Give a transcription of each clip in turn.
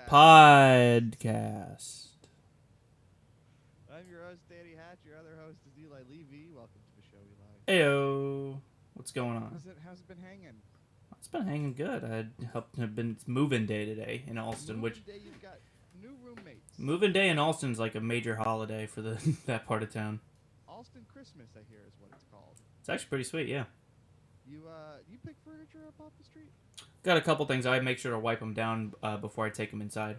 Podcast. I'm your host, Danny Hatch. Your other host is Eli Levy. Welcome to the show, Eli. Heyo. What's going on? How's it been hanging? It's been hanging good. It's moving day today in Alston, Moving day, you've got new roommates. Moving day in Alston's like a major holiday for that part of town. Alston Christmas, I hear, is what it's called. It's actually pretty sweet, yeah. You pick furniture up off the street? Got a couple things. I make sure to wipe them down before I take them inside.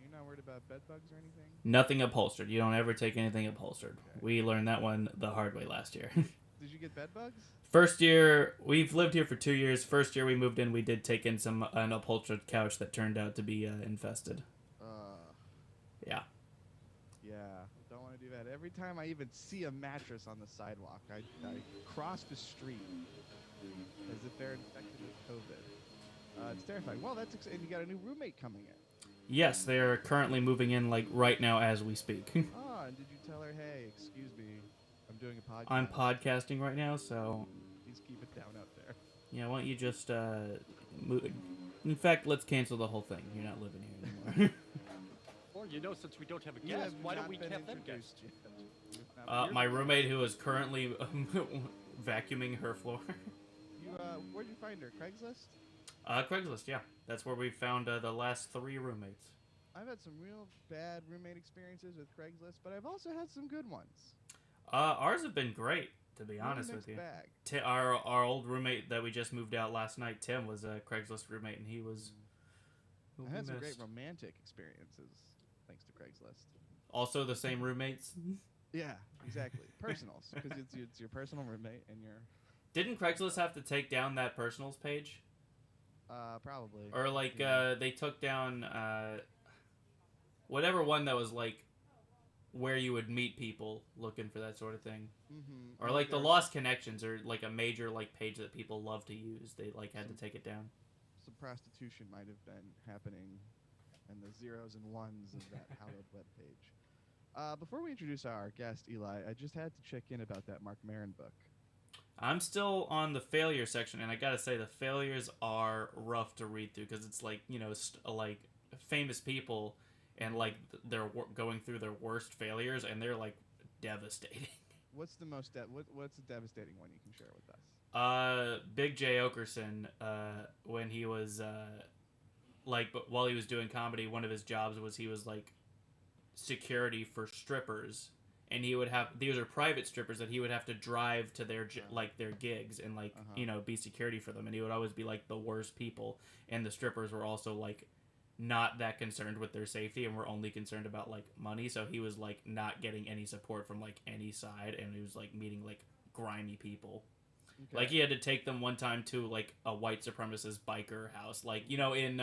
You're not worried about bed bugs or anything? Nothing upholstered. You don't ever take anything upholstered. Okay. We learned that one the hard way last year. Did you get bed bugs? First year, we've lived here for 2 years. First year we moved in, we did take in an upholstered couch that turned out to be infested. Yeah. Yeah, don't want to do that. Every time I even see a mattress on the sidewalk, I cross the street as if they're infected with COVID. It's terrifying. Well, and you got a new roommate coming in. Yes, they're currently moving in like right now as we speak. And did you tell her, hey, excuse me, I'm doing a podcast? I'm podcasting right now, so... Please keep it down out there. Yeah, why don't you just, move... In fact, let's cancel the whole thing. You're not living here anymore. Or, since we don't have a guest, why don't we have them guest? My roommate who is currently vacuuming her floor. Where'd you find her? Craigslist? Craigslist, yeah. That's where we found the last 3 roommates. I've had some real bad roommate experiences with Craigslist, but I've also had some good ones. Ours have been great, to be honest with you. Our old roommate that we just moved out last night, Tim, was a Craigslist roommate, and he was... I had some great romantic experiences, thanks to Craigslist. Also the same roommates? Yeah, exactly. Personals, because it's your personal roommate and your... Didn't Craigslist have to take down that personals page? Probably. Or like they took down whatever one that was like where you would meet people looking for that sort of thing. Mm-hmm. Or like the Lost Connections, or like a major like page that people love to use. They like had to take it down. Some prostitution might have been happening, and the zeros and ones of that hallowed web page. Before we introduce our guest, Eli, I just had to check in about that Mark Maron book. I'm still on the failure section, and I gotta say the failures are rough to read through because it's like, like famous people, and like they're going through their worst failures, and they're like devastating. What's the most what's the devastating one you can share with us? Big J Okerson, when he was while he was doing comedy, one of his jobs was he was like security for strippers. And he would have, these are private strippers that he would have to drive to their their gigs and be security for them. And he would always be like the worst people. And the strippers were also like not that concerned with their safety and were only concerned about like money. So he was like not getting any support from like any side, and he was like meeting like grimy people. Okay. Like he had to take them one time to like a white supremacist biker house, like in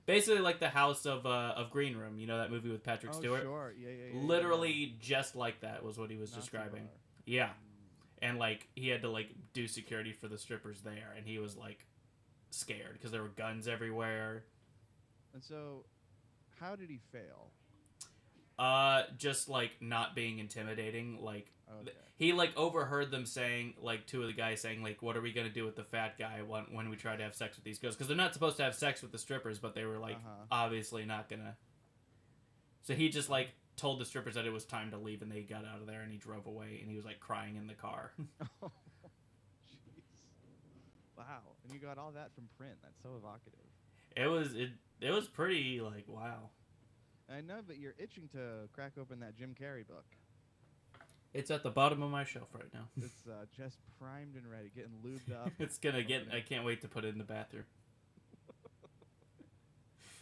basically like the house of Greenbaum, that movie with Patrick Stewart. Sure. Yeah. Literally just like that was what he was describing. Yeah. And like he had to like do security for the strippers there, and he was like scared because there were guns everywhere. And so how did he fail? Just like not being intimidating. Like Okay. he like overheard them saying, like two of the guys saying, like, "What are we gonna do with the fat guy when we try to have sex with these girls?" Because they're not supposed to have sex with the strippers, but they were like obviously not gonna. So he just like told the strippers that it was time to leave, and they got out of there, and he drove away, and he was like crying in the car. Oh, jeez. Wow. And you got all that from print. That's so evocative. It was pretty like wow. I know, but you're itching to crack open that Jim Carrey book. It's at the bottom of my shelf right now. It's just primed and ready, getting lubed up. It's gonna get. I can't wait to put it in the bathroom.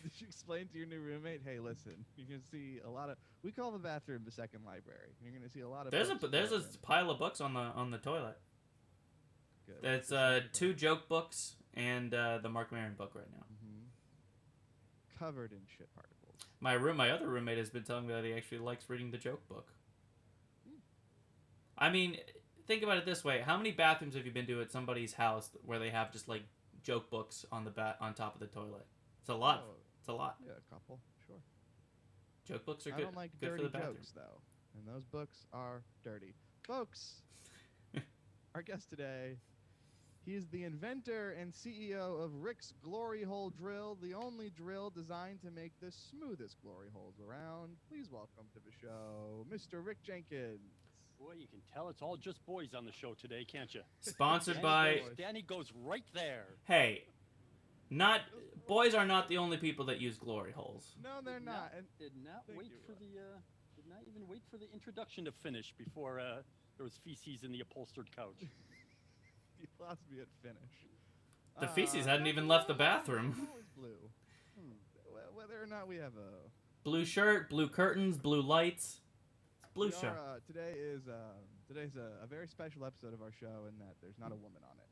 Did you explain to your new roommate? Hey, listen, you're gonna see a lot of. We call the bathroom the second library. You're gonna see a lot of. There's books a pile of books on the toilet. Good. That's 2 joke books and the Mark Maron book right now. Covered in shit particles. My other roommate has been telling me that he actually likes reading the joke book. I mean, think about it this way: how many bathrooms have you been to at somebody's house where they have just like joke books on on top of the toilet? It's a lot. Oh, it's a lot. Yeah, a couple, sure. Joke books are good. I don't like good dirty for the bathroom. jokes though, and those books are dirty. Folks, our guest today, he is the inventor and CEO of Rick's Glory Hole Drill, the only drill designed to make the smoothest glory holes around. Please welcome to the show, Mr. Rick Jenkins. Boy, you can tell it's all just boys on the show today, can't you? Sponsored by. Danny goes right there. Hey, boys are not the only people that use glory holes. No, they're not. And Did not Thank wait you, for the did not even wait for the introduction to finish before there was feces in the upholstered couch. you lost me at finish. The feces hadn't even left the bathroom. Always blue. Whether or not we have a Blue shirt, blue curtains, blue lights. It's blue show. Today's a very special episode of our show in that there's not a woman on it.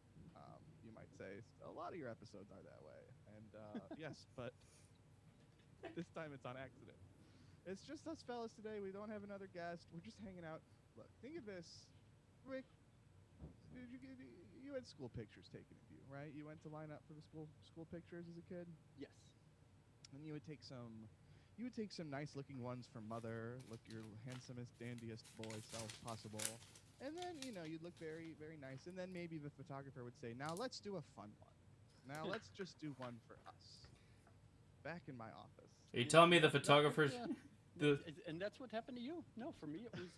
You might say a lot of your episodes are that way, and yes, but this time it's on accident. It's just us fellas today. We don't have another guest. We're just hanging out. Look, think of this, Rick. You had school pictures taken of you, right? You went to line up for the school pictures as a kid. Yes. And you would take some nice looking ones for mother, look your handsomest, dandiest boy self possible. And then, you'd look very, very nice. And then maybe the photographer would say, now let's do a fun one. Now let's just do one for us. Back in my office. Are you telling me the photographers... And that's what happened to you? No, for me it was,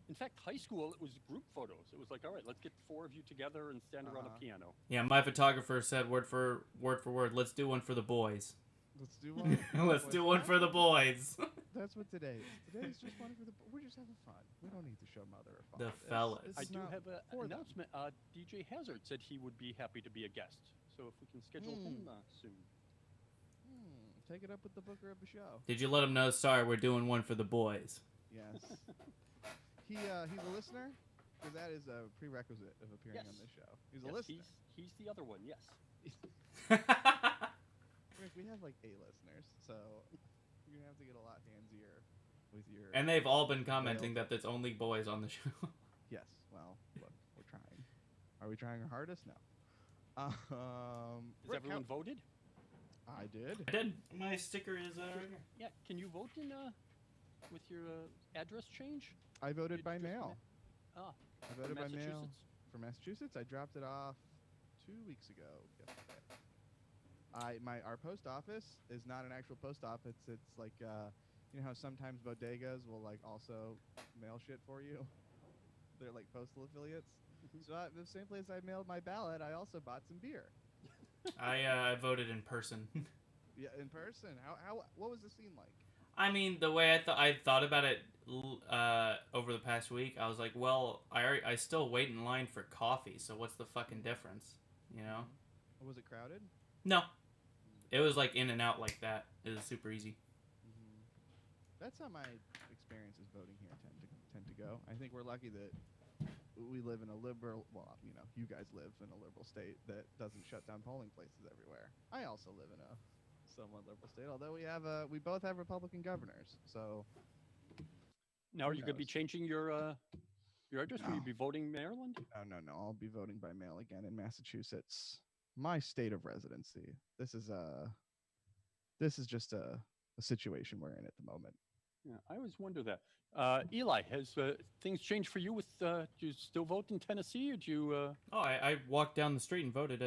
in fact, high school, it was group photos. It was like, all right, let's get 4 of you together and stand around a piano. Yeah, my photographer said word for word, let's do one for the boys. Let's do one. Let's do one for the boys. That's what today is. Today is just one for the. We're just having fun. We don't need to show mother or father. The fellas. I do have an announcement. DJ Hazard said he would be happy to be a guest. So if we can schedule him soon. Take it up with the booker of the show. Did you let him know? Sorry, we're doing one for the boys. Yes. He's a listener, because that is a prerequisite of appearing on this show. He's a listener. He's the other one. Yes. Rick, we have like 8 listeners, so you're gonna have to get a lot handier with your. And they've all been commenting that there's only boys on the show. Yes. Well, look, we're trying. Are we trying our hardest? No. Has everyone voted? I did. I did. My sticker is right here. Yeah. Can you vote in with your address change? I voted by mail. I voted by mail for Massachusetts. I dropped it off 2 weeks ago. Yesterday. Our post office is not an actual post office. It's like you know how sometimes bodegas will like also mail shit for you. They're like postal affiliates. So the same place I mailed my ballot, I also bought some beer. I voted in person. Yeah, in person. What was the scene like? I mean, the way I thought about it over the past week, I was like, well, I still wait in line for coffee, so what's the fucking difference, you know? Was it crowded? No. It was like in and out like that. It was super easy. That's how my experiences voting here tend to go. I think we're lucky that we live in a liberal, well, you guys live in a liberal state that doesn't shut down polling places everywhere. I also live in a somewhat liberal state, although we both have Republican governors. So now, are you going to be changing your address? No. Will you be voting Maryland? No. I'll be voting by mail again in Massachusetts, my state of residency. This is just a situation we're in at the moment. Yeah, I always wonder that. Eli, has things changed for you? Do you still vote in Tennessee, or do you? Oh, I walked down the street and voted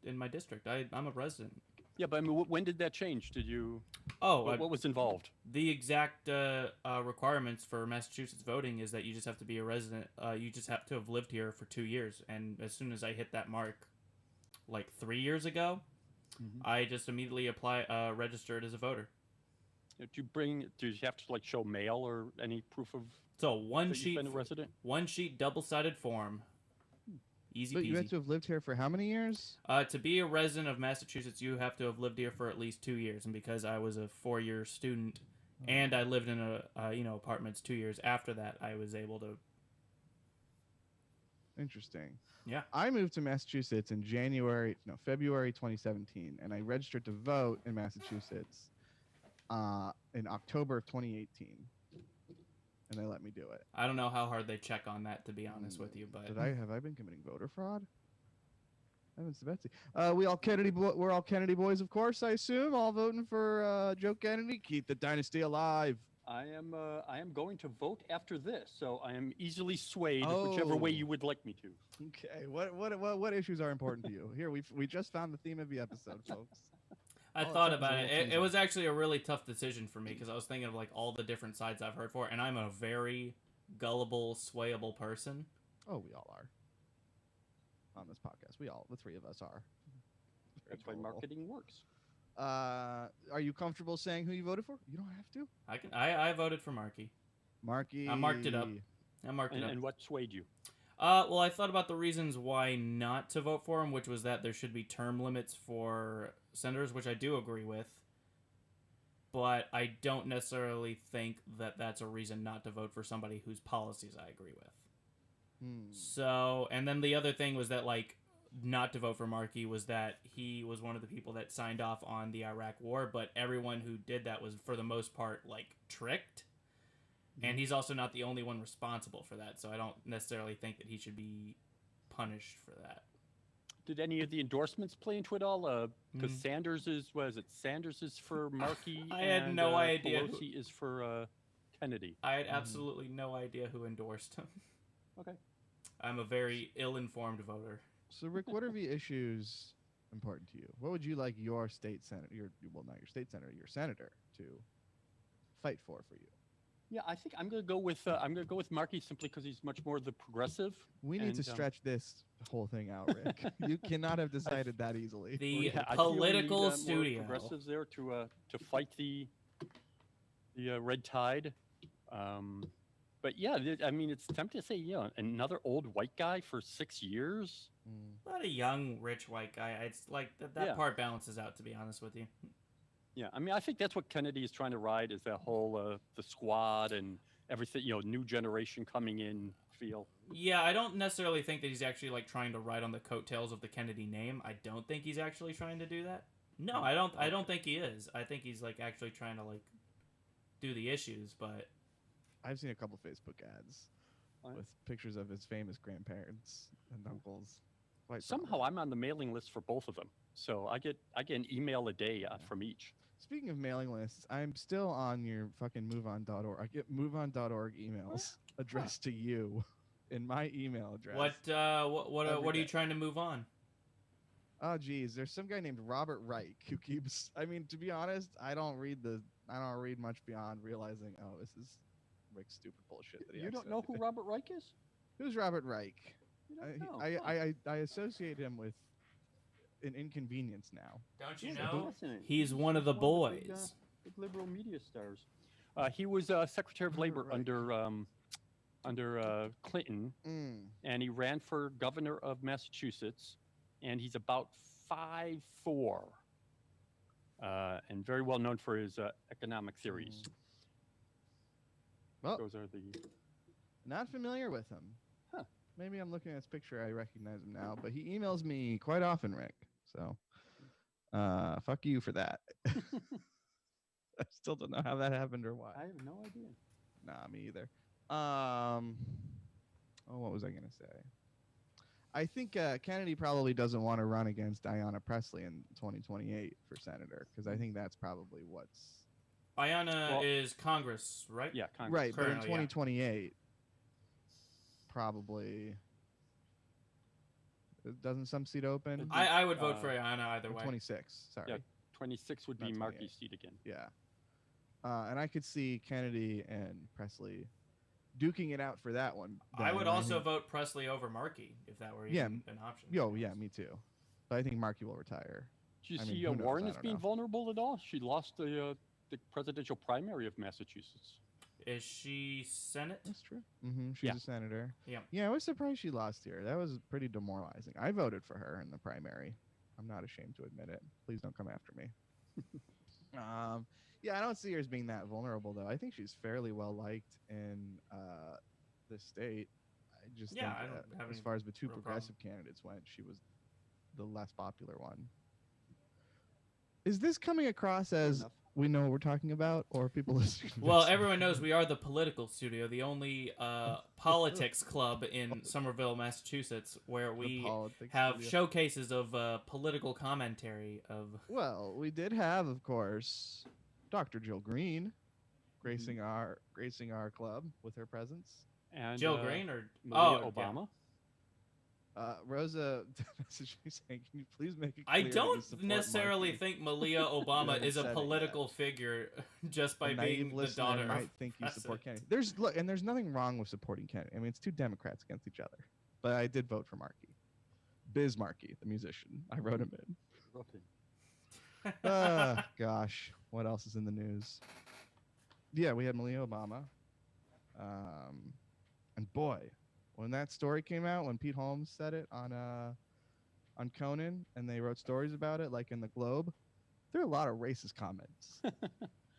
in my district. I'm a resident. Yeah, but I mean, when did that change? Did you? Oh, What was involved? the exact requirements for Massachusetts voting is that you just have to be a resident. You just have to have lived here for 2 years. And as soon as I hit that mark, like 3 years ago, I just immediately registered as a voter. Do you have to like show mail or any proof of So one that sheet, you've been a resident? one sheet, double-sided form. Easy But peasy. you have to have lived here for how many years? To be a resident of Massachusetts, you have to have lived here for at least 2 years. And because I was a 4-year student, and I lived in apartments 2 years after that, I was able to. Interesting. Yeah. I moved to Massachusetts in February 2017, and I registered to vote in Massachusetts in October of 2018, and they let me do it. I don't know how hard they check on that, to be honest with you, but Have I been committing voter fraud? Heavens to Betsy. We're all Kennedy boys, of course. I assume all voting for Joe Kennedy. Keep the dynasty alive. I am going to vote after this, so I am easily swayed whichever way you would like me to. Okay. What issues are important to you? Here we just found the theme of the episode, folks. I thought about it. It was actually a really tough decision for me because I was thinking of like all the different sides I've heard for, and I'm a very gullible, swayable person. Oh, we all are. On this podcast, the three of us are. That's why marketing works. Are you comfortable saying who you voted for? You don't have to. I voted for Markey. Markey. I marked it up. And what swayed you? Well, I thought about the reasons why not to vote for him, which was that there should be term limits for senators, which I do agree with. But I don't necessarily think that that's a reason not to vote for somebody whose policies I agree with. So, and then the other thing was that, like, not to vote for Markey was that he was one of the people that signed off on the Iraq War, but everyone who did that was, for the most part, like, tricked. And he's also not the only one responsible for that, so I don't necessarily think that he should be punished for that. Did any of the endorsements play into it all? Because Sanders is for Markey. I had no idea. Pelosi is for Kennedy. I had absolutely no idea who endorsed him. Okay. I'm a very ill-informed voter. So, Rick, what are the issues important to you? What would you like your state senator, not your state senator, your senator, to fight for you? Yeah, I think I'm gonna go with Markey simply because he's much more the progressive. We need to stretch this whole thing out, Rick. You cannot have decided that easily. The political studio. More progressives there to fight the red tide. But yeah, I mean, it's tempting to say, another old white guy for 6 years. Not a young, rich white guy. It's like that part balances out, to be honest with you. Yeah, I mean, I think that's what Kennedy is trying to ride, is that whole the squad and everything, new generation coming in feel. Yeah, I don't necessarily think that he's actually like trying to ride on the coattails of the Kennedy name. I don't think he's actually trying to do that. No, I don't think he is. I think he's like actually trying to like do the issues, but I've seen a couple Facebook ads with pictures of his famous grandparents and uncles. Somehow I'm on the mailing list for both of them. So I get an email a day from each. Speaking of mailing lists, I'm still on your fucking moveon.org. I get moveon.org emails addressed to you in my email address. What are you trying to move on? Oh geez, there's some guy named Robert Reich who keeps. I mean, to be honest, I don't read much beyond realizing, this is Rick's stupid bullshit. That you don't know who Robert Reich is? Who's Robert Reich? You don't know. I associate him with an inconvenience now. Don't you know? He's one of the boys. Big liberal media stars. He was Secretary of Labor under Clinton, and he ran for governor of Massachusetts, and he's about 5'4", and very well known for his economic theories. Well, those are the. Not familiar with him. Huh. Maybe I'm looking at his picture. I recognize him now, but he emails me quite often, Rick. So, fuck you for that. I still don't know how that happened or why. I have no idea. Nah, me either. What was I gonna say? I think Kennedy probably doesn't want to run against Diana Presley in 2028 for senator because I think that's probably what's Ayanna Well- is Congress, right? Yeah, Congress. Right, but in Currently, yeah. 2028, probably. Doesn't some seat open? I would vote for Ayanna either way. 26, sorry. Yeah. 26 would be Not Marky's 28. seat again. Yeah. And I could see Kennedy and Presley duking it out for that one. I would then. also think- vote Presley over Markey if that were Yeah, even an option. Yo, yeah, me too. But I think Markey will retire. Did you I mean, see who knows? Warren I is don't being know. vulnerable at all? She lost the presidential primary of Massachusetts. Is she Senate? That's true. She's Yeah. a senator. Yeah. Yeah, I was surprised she lost here. That was pretty demoralizing. I voted for her in the primary. I'm not ashamed to admit it. Please don't come after me. Yeah, I don't see her as being that vulnerable, though. I think she's fairly well liked in the state. I just Yeah, think I don't have as any far as the two real progressive candidates went, she was the less popular one. Is this coming across as enough. we know what we're talking about, or people listening? to Well, this? everyone knows we are the political studio, the only politics club in Somerville, Massachusetts, where The we politics have studio. showcases of political commentary of. Well, we did have, of course, Dr. Jill Green gracing our club with her presence. And Jill Green or Malia yeah. Obama. Rosa messaged me saying, "Can you please make it I clear that you don't support necessarily Markey?" think Malia Obama Yeah, is a said it, political figure just by A naive being the listener daughter might of think you support president. Kennedy. There's nothing wrong with supporting Kennedy. I mean, it's two Democrats against each other. But I did vote for Markey. Biz Markey, the musician. I wrote him in. Gosh, what else is in the news? Yeah, we had Malia Obama. And boy, when that story came out, when Pete Holmes said it on Conan, and they wrote stories about it, like in the Globe, there are a lot of racist comments.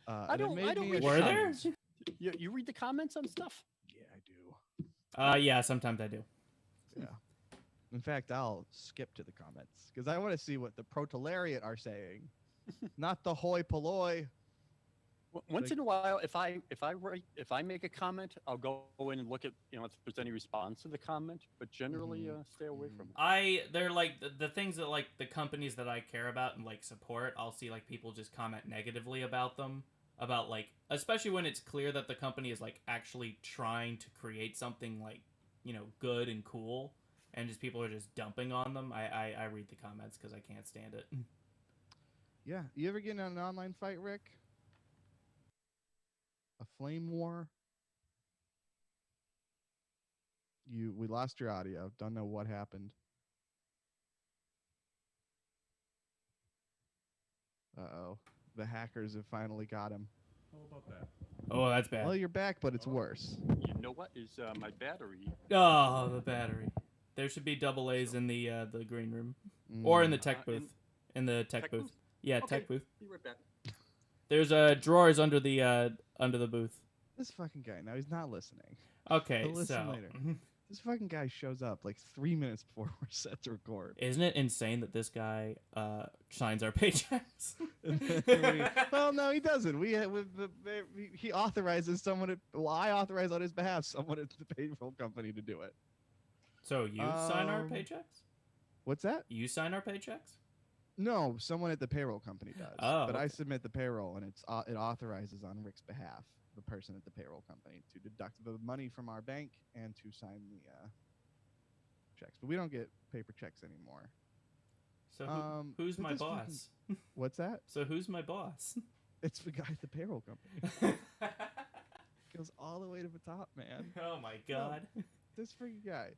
I and it don't made me read the Were there? comments. You read the comments on stuff? Yeah, I do. Yeah, sometimes I do. Yeah. In fact, I'll skip to the comments because I want to see what the proletariat are saying, not the hoi polloi. Once Like- in a while, if I make a comment, I'll go in and look at if there's any response to the comment. But generally, stay away from it. They're like the things that like the companies that I care about and like support. I'll see like people just comment negatively about them, about like especially when it's clear that the company is like actually trying to create something like good and cool, and just people are just dumping on them. I read the comments because I can't stand it. Yeah. You ever get in an online fight, Rick? A flame war? We lost your audio. Don't know what happened. Uh-oh. The hackers have finally got him. How about that? Oh, that's bad. Well, you're back, but it's worse. You know what is my battery? Oh, the battery. There should be double A's in the green room or in the tech booth. In the tech booth. Yeah, Okay. tech booth. Be right back. There's drawers under the booth. This fucking guy. Now he's not listening. Okay, He'll listen so later. This fucking guy shows up like 3 minutes before we're set to record. isn't it insane that this guy signs our paychecks? Well, no, he doesn't. He authorizes someone. I authorize on his behalf someone at the payroll company to do it. So you sign our Um, paychecks? What's that? You sign our paychecks? No, someone at the payroll company does. Oh, but I okay. submit the payroll, and it authorizes on Rick's behalf the person at the payroll company to deduct the money from our bank and to sign the checks. But we don't get paper checks anymore. So who's but my this fucking- boss? What's that? So who's my boss? It's the guy at the payroll company. Goes all the way to the top, man. Oh my god. This freaking guy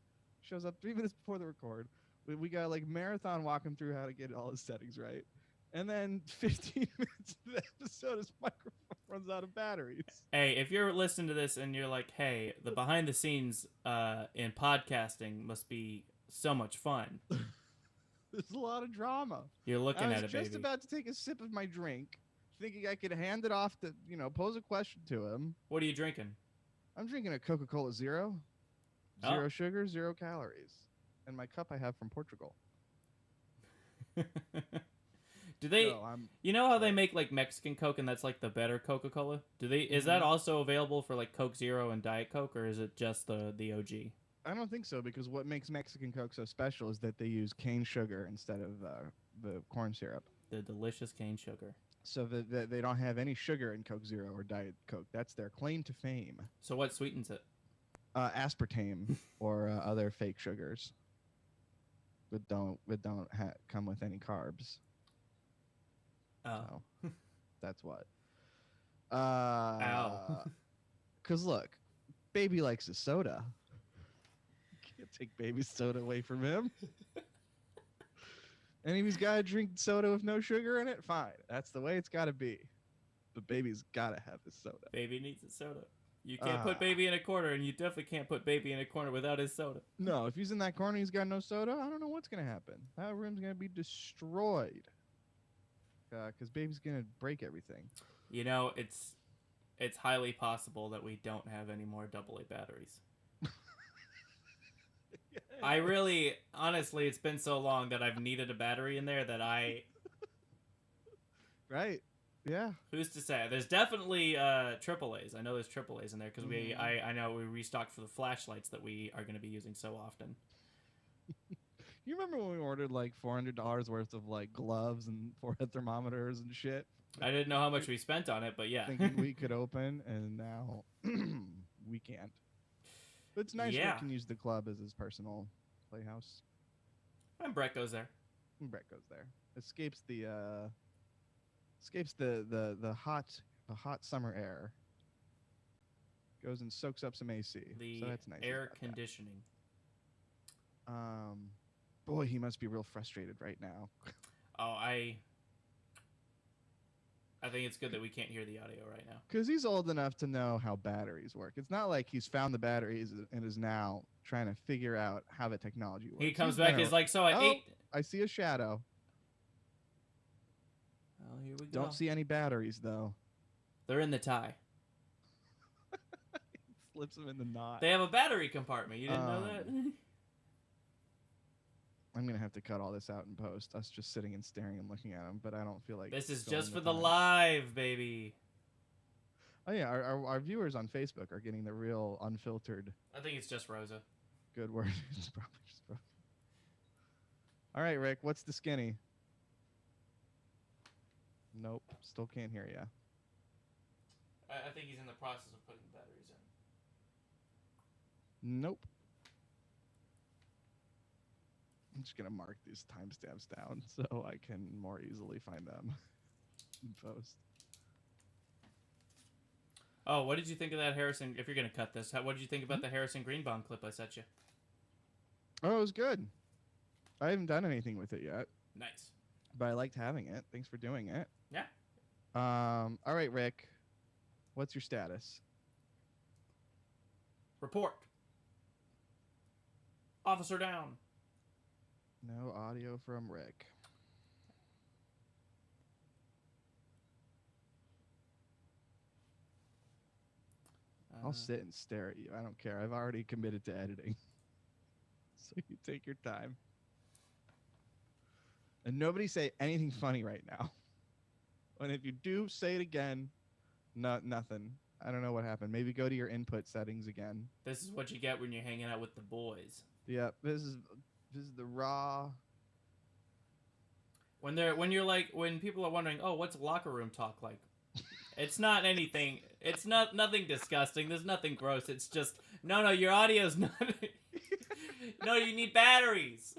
shows up 3 minutes before the record. We got like marathon walking through how to get all his settings right. And then 15 minutes of the episode, his microphone runs out of batteries. Hey, if you're listening to this and you're like, hey, the behind the scenes in podcasting must be so much fun. There's a lot of drama. You're looking I at was it, just baby. about to take a sip of my drink, thinking I could hand it off to, pose a question to him. What are you drinking? I'm drinking a Coca-Cola Zero. Oh. 0 sugar, 0 calories. And my cup I have from Portugal. Do they? So I'm You know how they make like Mexican Coke and that's like the better Coca-Cola? Do they? Is that also available for like Coke Zero and Diet Coke, or is it just the OG? I don't think so, because what makes Mexican Coke so special is that they use cane sugar instead of the corn syrup. The delicious cane sugar. so that they don't have any sugar in Coke Zero or Diet Coke. That's their claim to fame. So what sweetens it? Aspartame or other fake sugars that don't come with any carbs. Oh. So, that's what. Ow. Because look, baby likes a soda. Can't take baby's soda away from him. And if he's got to drink soda with no sugar in it, fine. That's the way it's got to be. But baby's got to have his soda. Baby needs a soda. You can't put baby in a corner, and you definitely can't put baby in a corner without his soda. No, if he's in that corner, he's got no soda. I don't know what's gonna happen. That room's gonna be destroyed. Because baby's gonna break everything. You know, it's highly possible that we don't have any more AA batteries. I really, honestly, it's been so long that I've needed a battery in there that I. Right. Yeah. Who's to say? There's definitely AAAs. I know there's AAAs in there because I know we restocked for the flashlights that we are going to be using so often. You remember when we ordered like $400 worth of like gloves and forehead thermometers and shit? I didn't know how much we spent on it, but yeah. Thinking we could open, and now we can't. But it's nice Yeah. we can use the club as his personal playhouse. And Brett goes there. And Brett goes there. Escapes the hot summer air. Goes and soaks up some AC. The so that's nice. air conditioning. Boy, he must be real frustrated right now. Oh, I think it's good that we can't hear the audio right now. Because he's old enough to know how batteries work. It's not like he's found the batteries and is now trying to figure out how the technology works. He comes back, he's like, so I ate... I see a shadow. Oh, here we go. Don't see any batteries, though. They're in the tie. Slips them in the knot. They have a battery compartment. You didn't know that? I'm going to have to cut all this out in post. Us just sitting and staring and looking at them, but I don't feel like... This is just for the live, baby. Oh, yeah. Our viewers on Facebook are getting the real unfiltered... I think it's just Rosa. Good word. It's probably just Rosa. All right, Rick. What's the skinny? Nope. Still can't hear you. I think he's in the process of putting the batteries in. Nope. I'm just going to mark these timestamps down so I can more easily find them in post. Oh, what did you think of that Harrison? If you're going to cut this, what did you think about the Harrison Greenbaum clip I sent you? Oh, it was good. I haven't done anything with it yet. Nice. But I liked having it. Thanks for doing it. Yeah. All right, Rick. What's your status? Report. Officer down. No audio from Rick. I'll sit and stare at you. I don't care. I've already committed to editing. So you take your time. And nobody say anything funny right now. And if you do, say it again. Nothing. I don't know what happened. Maybe go to your input settings again. This is what you get when you're hanging out with the boys. Yep. This is the raw. When people are wondering, oh, what's locker room talk like? It's not anything. It's nothing disgusting. There's nothing gross. It's just no. Your audio's not. No, you need batteries.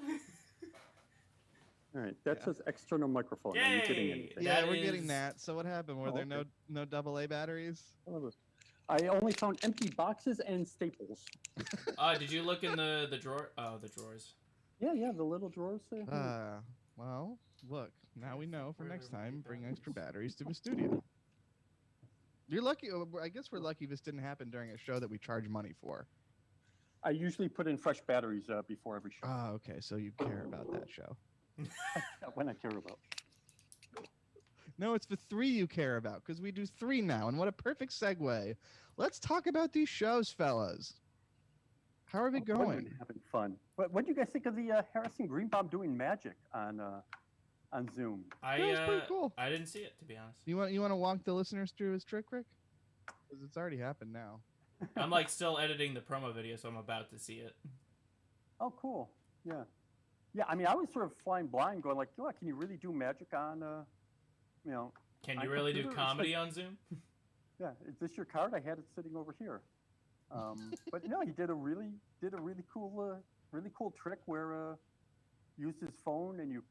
All right, that says external microphone. Yay! Are you getting anything? Yeah, That we're is- getting that. So what happened? Were there no AA batteries? I only found empty boxes and staples. Did you look in the drawer? Oh, the drawers. Yeah, the little drawers there. Well, look. Now we know for next time. Bring extra batteries to the studio. You're lucky. I guess we're lucky this didn't happen during a show that we charge money for. I usually put in fresh batteries before every show. Oh, okay. So you care about that show. When I care about. No, it's the 3 you care about because we do 3 now. And what a perfect segue. Let's talk about these shows, fellas. How are we going? Having fun. What do you guys think of the Harrison Greenbaum doing magic on Zoom? That was pretty cool. I didn't see it, to be honest. You want to walk the listeners through his trick, Rick? Because it's already happened now. I'm like still editing the promo video, so I'm about to see it. Oh, cool. Yeah. Yeah, I mean, I was sort of flying blind going like, oh, can you really do magic on, Can My you really do computer is comedy on Zoom? Yeah, is this your card? I had it sitting over here. But no, he did a really cool trick where used his phone and you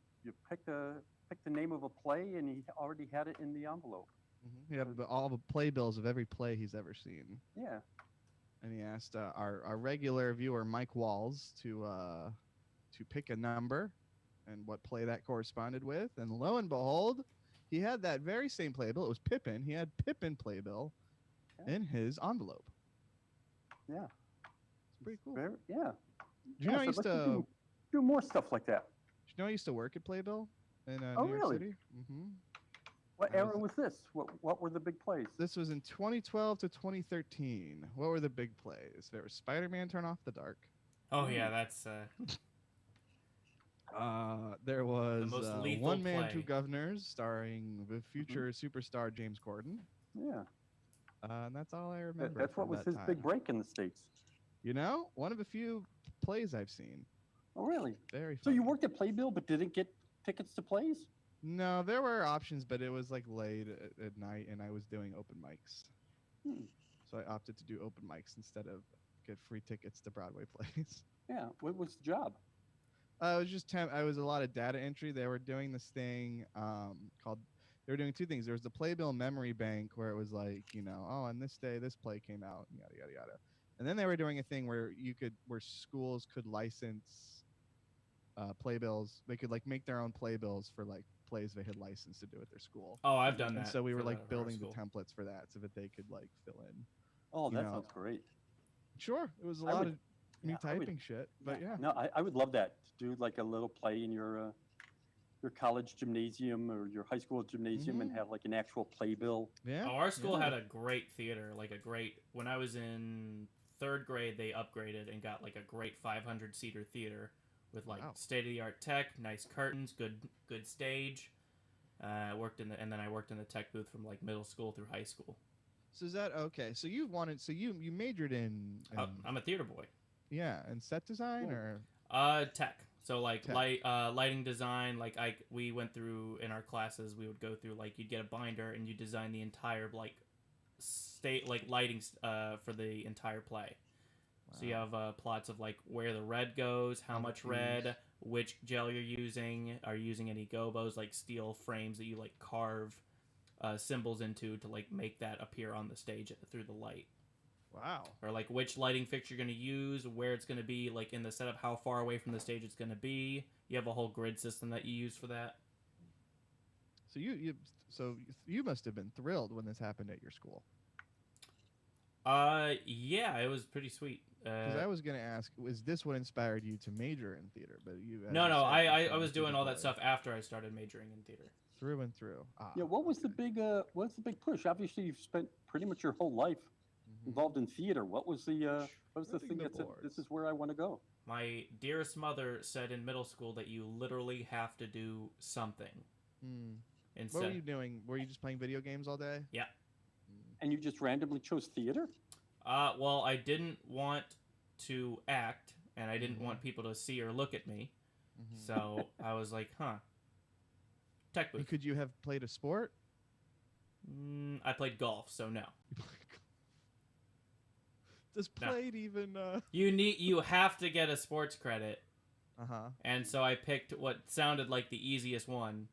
picked the name of a play and he already had it in the envelope. He had all the playbills of every play he's ever seen. Yeah. And he asked our regular viewer Mike Walls to pick a number and what play that corresponded with, and lo and behold, he had that very same playbill. It was Pippin. He had Pippin playbill in his envelope. Yeah. It's pretty cool. Yeah. Do you know I used to do more stuff like that? Do you know I used to work at Playbill in New York really? City? Mm-hmm. What era was this? What were the big plays? This was in 2012 to 2013. What were the big plays? There was Spider-Man: Turn Off the Dark. Oh yeah, that's there was the most lethal One Man, play. Two Governors, starring the future superstar James Corden. Yeah. And that's all I remember. That's what was his big break in the States. You know, one of the few plays I've seen. Oh, really? Very funny. So you worked at Playbill but didn't get tickets to plays? No, there were options, but it was like late at night, and I was doing open mics. So I opted to do open mics instead of get free tickets to Broadway plays. Yeah. What was the job? I was just I was a lot of data entry. They were doing this thing called. They were doing two things. There was the Playbill memory bank where it was like, you know, oh, on this day this play came out, and yada yada yada. And then they were doing a thing where schools could license playbills. They could like make their own playbills for like plays they had licensed to do at their school. Oh, I've done that. And so we were like for our building the school. templates for that so that they could like fill in. Oh, that sounds great. Sure, it was a lot of new typing shit, but yeah. No, I would love that, to do like a little play in your college gymnasium or your high school gymnasium and have like an actual playbill. Yeah. Oh, our school had a great theater, when I was in 3rd grade, they upgraded and got like a great 500-seater theater with like state-of-the-art tech, nice curtains, good stage. I worked in the tech booth from like middle school through high school. So is that okay? So you majored in I'm a theater boy. Yeah, and set design or tech. So like lighting design. Like we went through in our classes. We would go through like you'd get a binder and you design the entire like lighting for the entire play. Wow. So you have plots of like where the red goes, how much red, which gel you're using. Are you using any gobos, like steel frames that you like carve symbols into to like make that appear on the stage through the light. Wow. Or like which lighting fixture you're going to use, where it's going to be, like in the setup, how far away from the stage it's going to be. You have a whole grid system that you use for that. So you must have been thrilled when this happened at your school. Yeah, it was pretty sweet. Because I was gonna ask, was this what inspired you to major in theater? But I was doing all that stuff after I started majoring in theater. Through and through. Yeah. What was the big push? Obviously, you've spent pretty much your whole life involved in theater. What was the thing that said, this is where I want to go? My dearest mother said in middle school that you literally have to do something. What were you doing? Were you just playing video games all day? Yeah. And you just randomly chose theater? Well, I didn't want to act, and I didn't want people to see or look at me. So I was like, tech booth. Could you have played a sport? I played golf, so no. Does played even? You have to get a sports credit. And so I picked what sounded like the easiest one,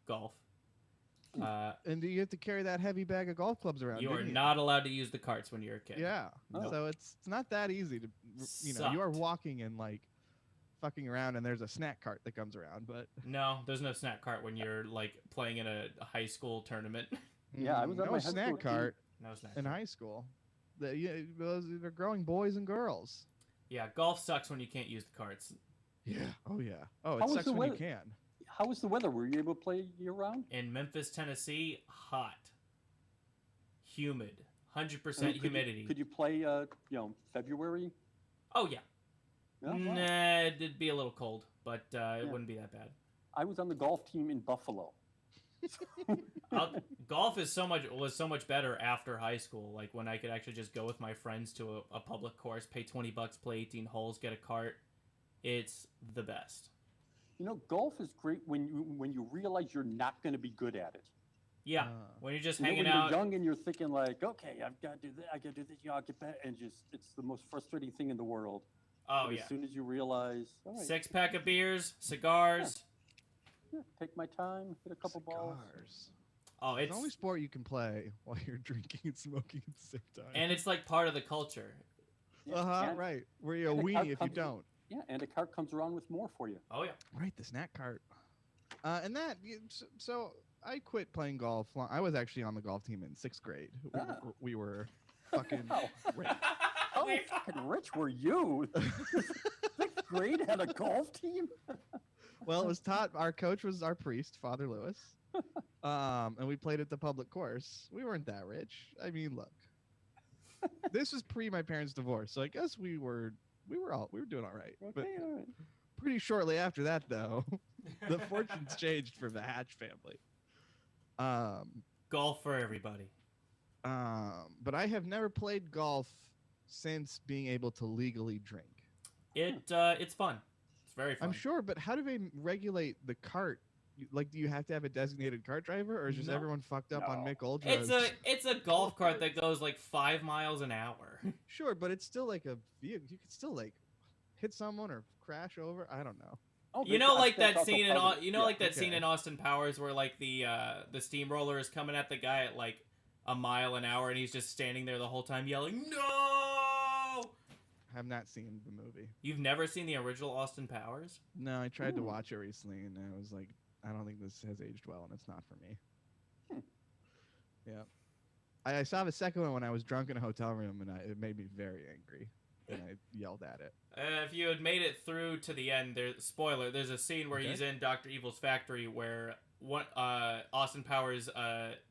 golf. And do you have to carry that heavy bag of golf clubs around? You are not allowed to use the carts when you're a kid. Yeah. No. So it's not that easy to, you are walking and like fucking around and there's a snack cart that comes around, but no, there's no snack cart when you're like playing in a high school tournament. Yeah, I was at my snack cart. No snack in high school. They're growing boys and girls. Yeah, golf sucks when you can't use the carts. Yeah. Oh yeah. Oh, it sucks when you can. How was the weather? Were you able to play year-round? In Memphis, Tennessee, hot, humid, 100% humidity. Could you play, February? Oh yeah. Wow. Nah, it'd be a little cold, but it wouldn't be that bad. I was on the golf team in Buffalo. Golf was so much better after high school. Like when I could actually just go with my friends to a public course, pay $20, play 18 holes, get a cart. It's the best. Golf is great when you realize you're not going to be good at it. Yeah, Uh, when you're just You know, hanging when out. you're young and you're thinking like, okay, I've got to do this, I got to do this, I'll get back, and just it's the most frustrating thing in the world. Oh But yeah. as soon as you realize, all right, 6-pack of beers, cigars. yeah, take my time, hit a couple balls. cigars. Oh, It's it's the only sport you can play while you're drinking and smoking at the same time. and it's like part of the culture. Yeah, and- Right. Where you're a and the weenie cart if you comes- don't. Yeah, and a cart comes around with more for you. Oh yeah. Right, the snack cart. And that, so I quit playing golf. I was actually on the golf team in 6th grade. We were fucking How, rich. how fucking rich were you? 6th grade had a golf team? Well, it was taught. Our coach was our priest, Father Lewis, and we played at the public course. We weren't that rich. I mean, look, this was pre my parents' divorce, so I guess we were doing all right. Okay, But all right. pretty shortly after that, though, the fortunes changed for the Hatch family. Golf for everybody. But I have never played golf since being able to legally drink. It's fun. It's very fun. I'm sure, but how do they regulate the cart? Like, do you have to have a designated cart driver, or is just No. everyone fucked up on No. Mick Ultras? It's a golf cart that goes like 5 miles an hour. Sure, but it's still like a vehicle. You could still like hit someone or crash over. I don't know. Oh, You know, like that's that also scene in part of it. you know, Yeah. like that scene okay. in Austin Powers where like the steamroller is coming at the guy at like a mile an hour, and he's just standing there the whole time yelling, "No!" I have not seen the movie. You've never seen the original Austin Powers? No, I tried to Ooh. watch it recently, and I was like, I don't think this has aged well, and it's not for me. Hmm. Yeah. I saw the second one when I was drunk in a hotel room, and it made me very angry, and I yelled at it. If you had made it through to the end, there's a scene where Okay. he's in Dr. Evil's factory where Austin Powers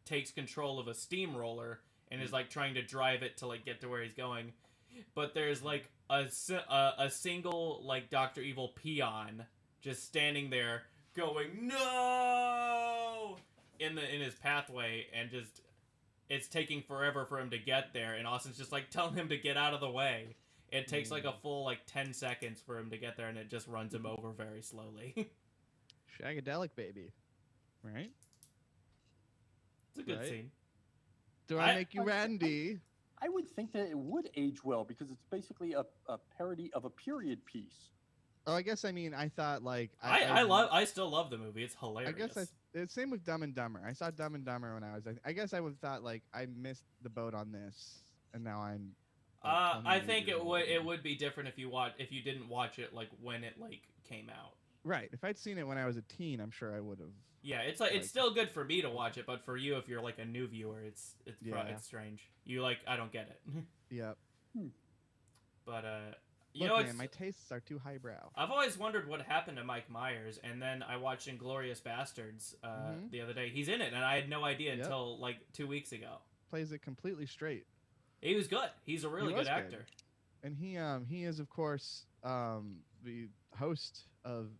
takes control of a steamroller and is like trying to drive it to like get to where he's going, but there's like a single like Dr. Evil peon just standing there going no in his pathway, and just it's taking forever for him to get there, and Austin's just like telling him to get out of the way. It takes like a full like 10 seconds for him to get there, and it just runs him over very slowly. Shagadelic baby, right? It's a good Right. scene. Do I- I make you Randy? I would think that it would age well because it's basically a parody of a period piece. Oh, I guess I mean I thought like I still love the movie. It's hilarious. I guess it's same with Dumb and Dumber. I saw Dumb and Dumber when I was. I guess I would have thought like I missed the boat on this, and now I'm. like, 20 I think years it old. would be different if you didn't watch it like when it like came out. Right. If I'd seen it when I was a teen, I'm sure I would have. Yeah, it's Like- it's still good for me to watch it, but for you, if you're like a new viewer, it's Yeah. it's strange. You like I don't get it. Yep. But you Look, know, man, it's, my tastes are too highbrow. I've always wondered what happened to Mike Myers, and then I watched *Inglourious Bastards* Mhm. the other day. He's in it, and I had no idea Yep. until like 2 weeks ago. Plays it completely straight, He was good. He's a really He good was good. actor. and he is of course the host of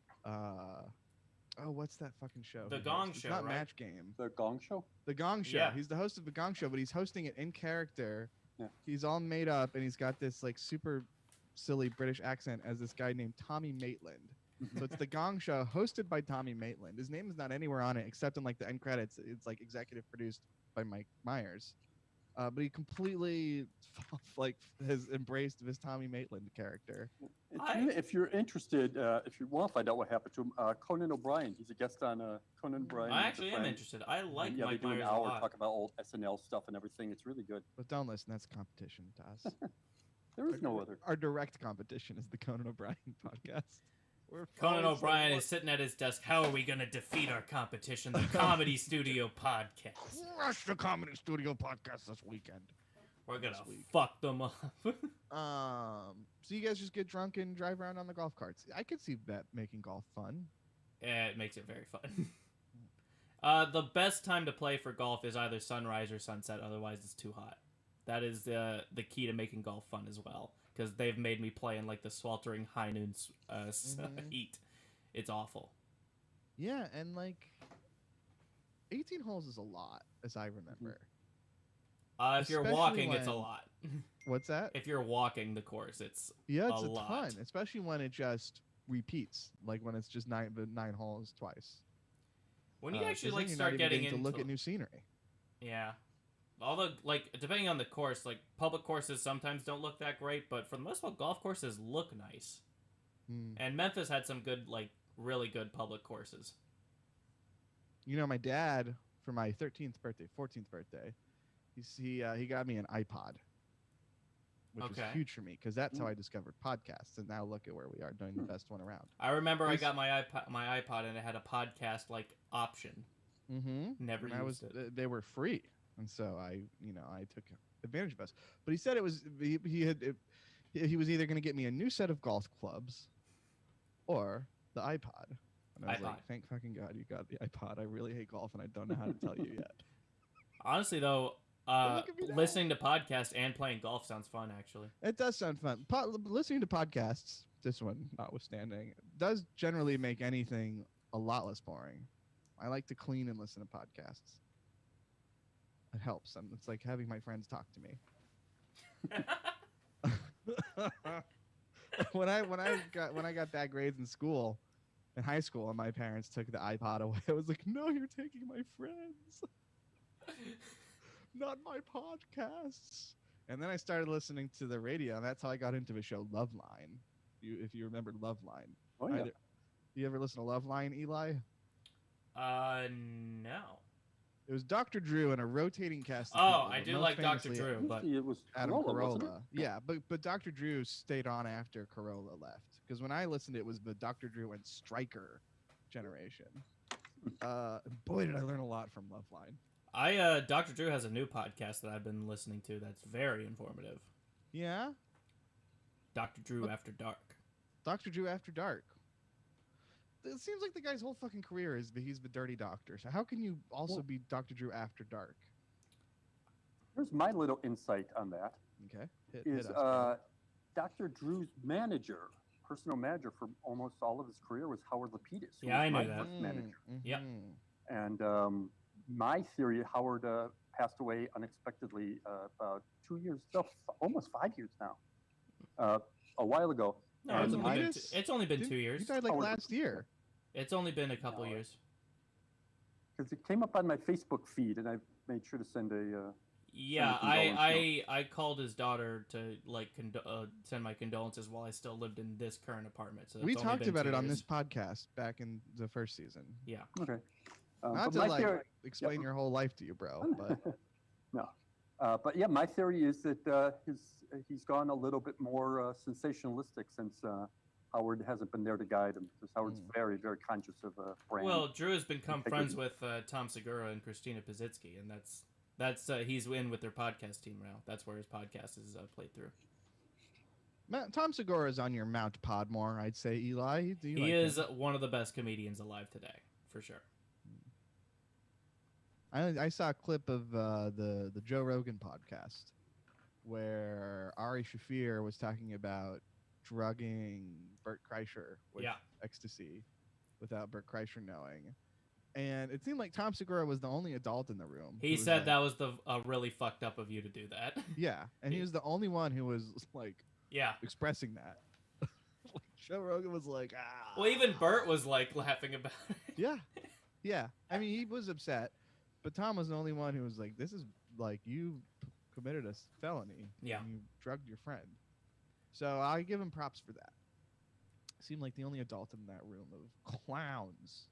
what's that fucking show? The he Gong hosts? It's Show, not right? Match Game. The Gong Show? The Gong Show. Yeah. He's the host of the Gong Show, but he's hosting it in character. Yeah. He's all made up, and he's got this like super silly British accent as this guy named Tommy Maitland. So it's the Gong Show, hosted by Tommy Maitland. His name is not anywhere on it except in like the end credits. It's like executive produced by Mike Myers, but he completely like has embraced this Tommy Maitland character. If you're interested, if you want to find out what happened to him, Conan O'Brien, he's a guest on Conan O'Brien. I and actually am Friends. interested. I like Yeah, Mike they do an Myers a hour lot. talk about old SNL stuff and everything. It's really good. But don't listen, that's competition to us. There is no other. Our direct competition is the Conan O'Brien podcast. We're Conan always O'Brien like, is sitting at his desk. How are we going to defeat our competition, the Comedy Studio Podcast? Crush the Comedy Studio podcast this weekend. We're going to This week. fuck them up. So you guys just get drunk and drive around on the golf carts. I could see that making golf fun. It makes it very fun. The best time to play for golf is either sunrise or sunset. Otherwise, it's too hot. That is the key to making golf fun as well. Because they've made me play in like the sweltering high noon Mhm. heat. It's awful. Yeah, and like 18 holes is a lot, as I remember. If you're Especially walking, it's a when- lot. What's that? If you're walking the course, it's Yeah, it's a a lot. ton, especially when it just repeats, like when it's just nine holes twice. when you 'Cause actually then like you're start not even getting to into look at new scenery. Yeah. Although, like, depending on the course, like, public courses sometimes don't look that great, but for the most part, golf courses look nice. And Memphis had some good, like, really good public courses. You know, my dad, for my 13th birthday, 14th birthday, he got me an iPod, which was huge for me because that's how I discovered podcasts. And now look at where we are, doing the best one around. I remember I got my iPod and it had a podcast like option. Never used it. They were free, and so I took advantage of us. But he said it was he was either going to get me a new set of golf clubs, or the iPod. And I was like, thank fucking God you got the iPod. I really hate golf, and I don't know how to tell you yet. Honestly, though, listening to podcasts and playing golf sounds fun, actually. It does sound fun. Listening to podcasts, this one notwithstanding, does generally make anything a lot less boring. I like to clean and listen to podcasts. It helps. It's like having my friends talk to me. when I got bad grades in school, in high school, and my parents took the iPod away, I was like, "No, you're taking my friends, not my podcasts." And then I started listening to the radio, and that's how I got into the show Loveline. If you remember Loveline. Oh yeah. You ever listen to Loveline, Eli? No. It was Dr. Drew and a rotating cast of Oh, people, I do like Dr. Drew, but it was Adam wasn't it? Carolla. Yeah, but Dr. Drew stayed on after Carolla left. Because when I listened, it was the Dr. Drew and Stryker generation. Boy, did I learn a lot from Loveline. Dr. Drew has a new podcast that I've been listening to that's very informative. Yeah? Dr. Drew After Dark. Dr. Drew After Dark. It seems like the guy's whole fucking career is he's the dirty doctor. So how can you also be Dr. Drew After Dark? Here's my little insight on that. Okay. Hit Dr. Drew's personal manager for almost all of his career was Howard Lapidus. Yeah, I knew that. First manager. Yep. And my theory, Howard passed away unexpectedly about 2 years, almost 5 years now, a while ago. No, it's only been 2 years. He died like last year. It's only been a couple years. Because it came up on my Facebook feed, and I made sure to send a. Yeah, I called his daughter to like send my condolences while I still lived in this current apartment. So we talked about it on this podcast back in the first season. Yeah. Okay. Not to explain your whole life to you, bro. But no. But yeah, my theory is that he's gone a little bit more sensationalistic since Howard hasn't been there to guide him. Because Howard's very, very conscious of brand. Well, Drew has become friends with Tom Segura and Christina Pazitsky, and that's he's in with their podcast team now. That's where his podcast is played through. Tom Segura is on your Mount Podmore, I'd say, Eli. He is one of the best comedians alive today, for sure. I saw a clip of the Joe Rogan podcast where Ari Shaffir was talking about drugging Bert Kreischer with ecstasy without Bert Kreischer knowing. And it seemed like Tom Segura was the only adult in the room. He said that was really fucked up of you to do that. Yeah, and he was the only one who was like expressing that. Like, Joe Rogan was like, ah. Well, even Bert was like laughing about it. Yeah. I mean, he was upset, but Tom was the only one who was like, this is like, you committed a felony. Yeah. And you drugged your friend. So I give him props for that. Seemed like the only adult in that room of clowns.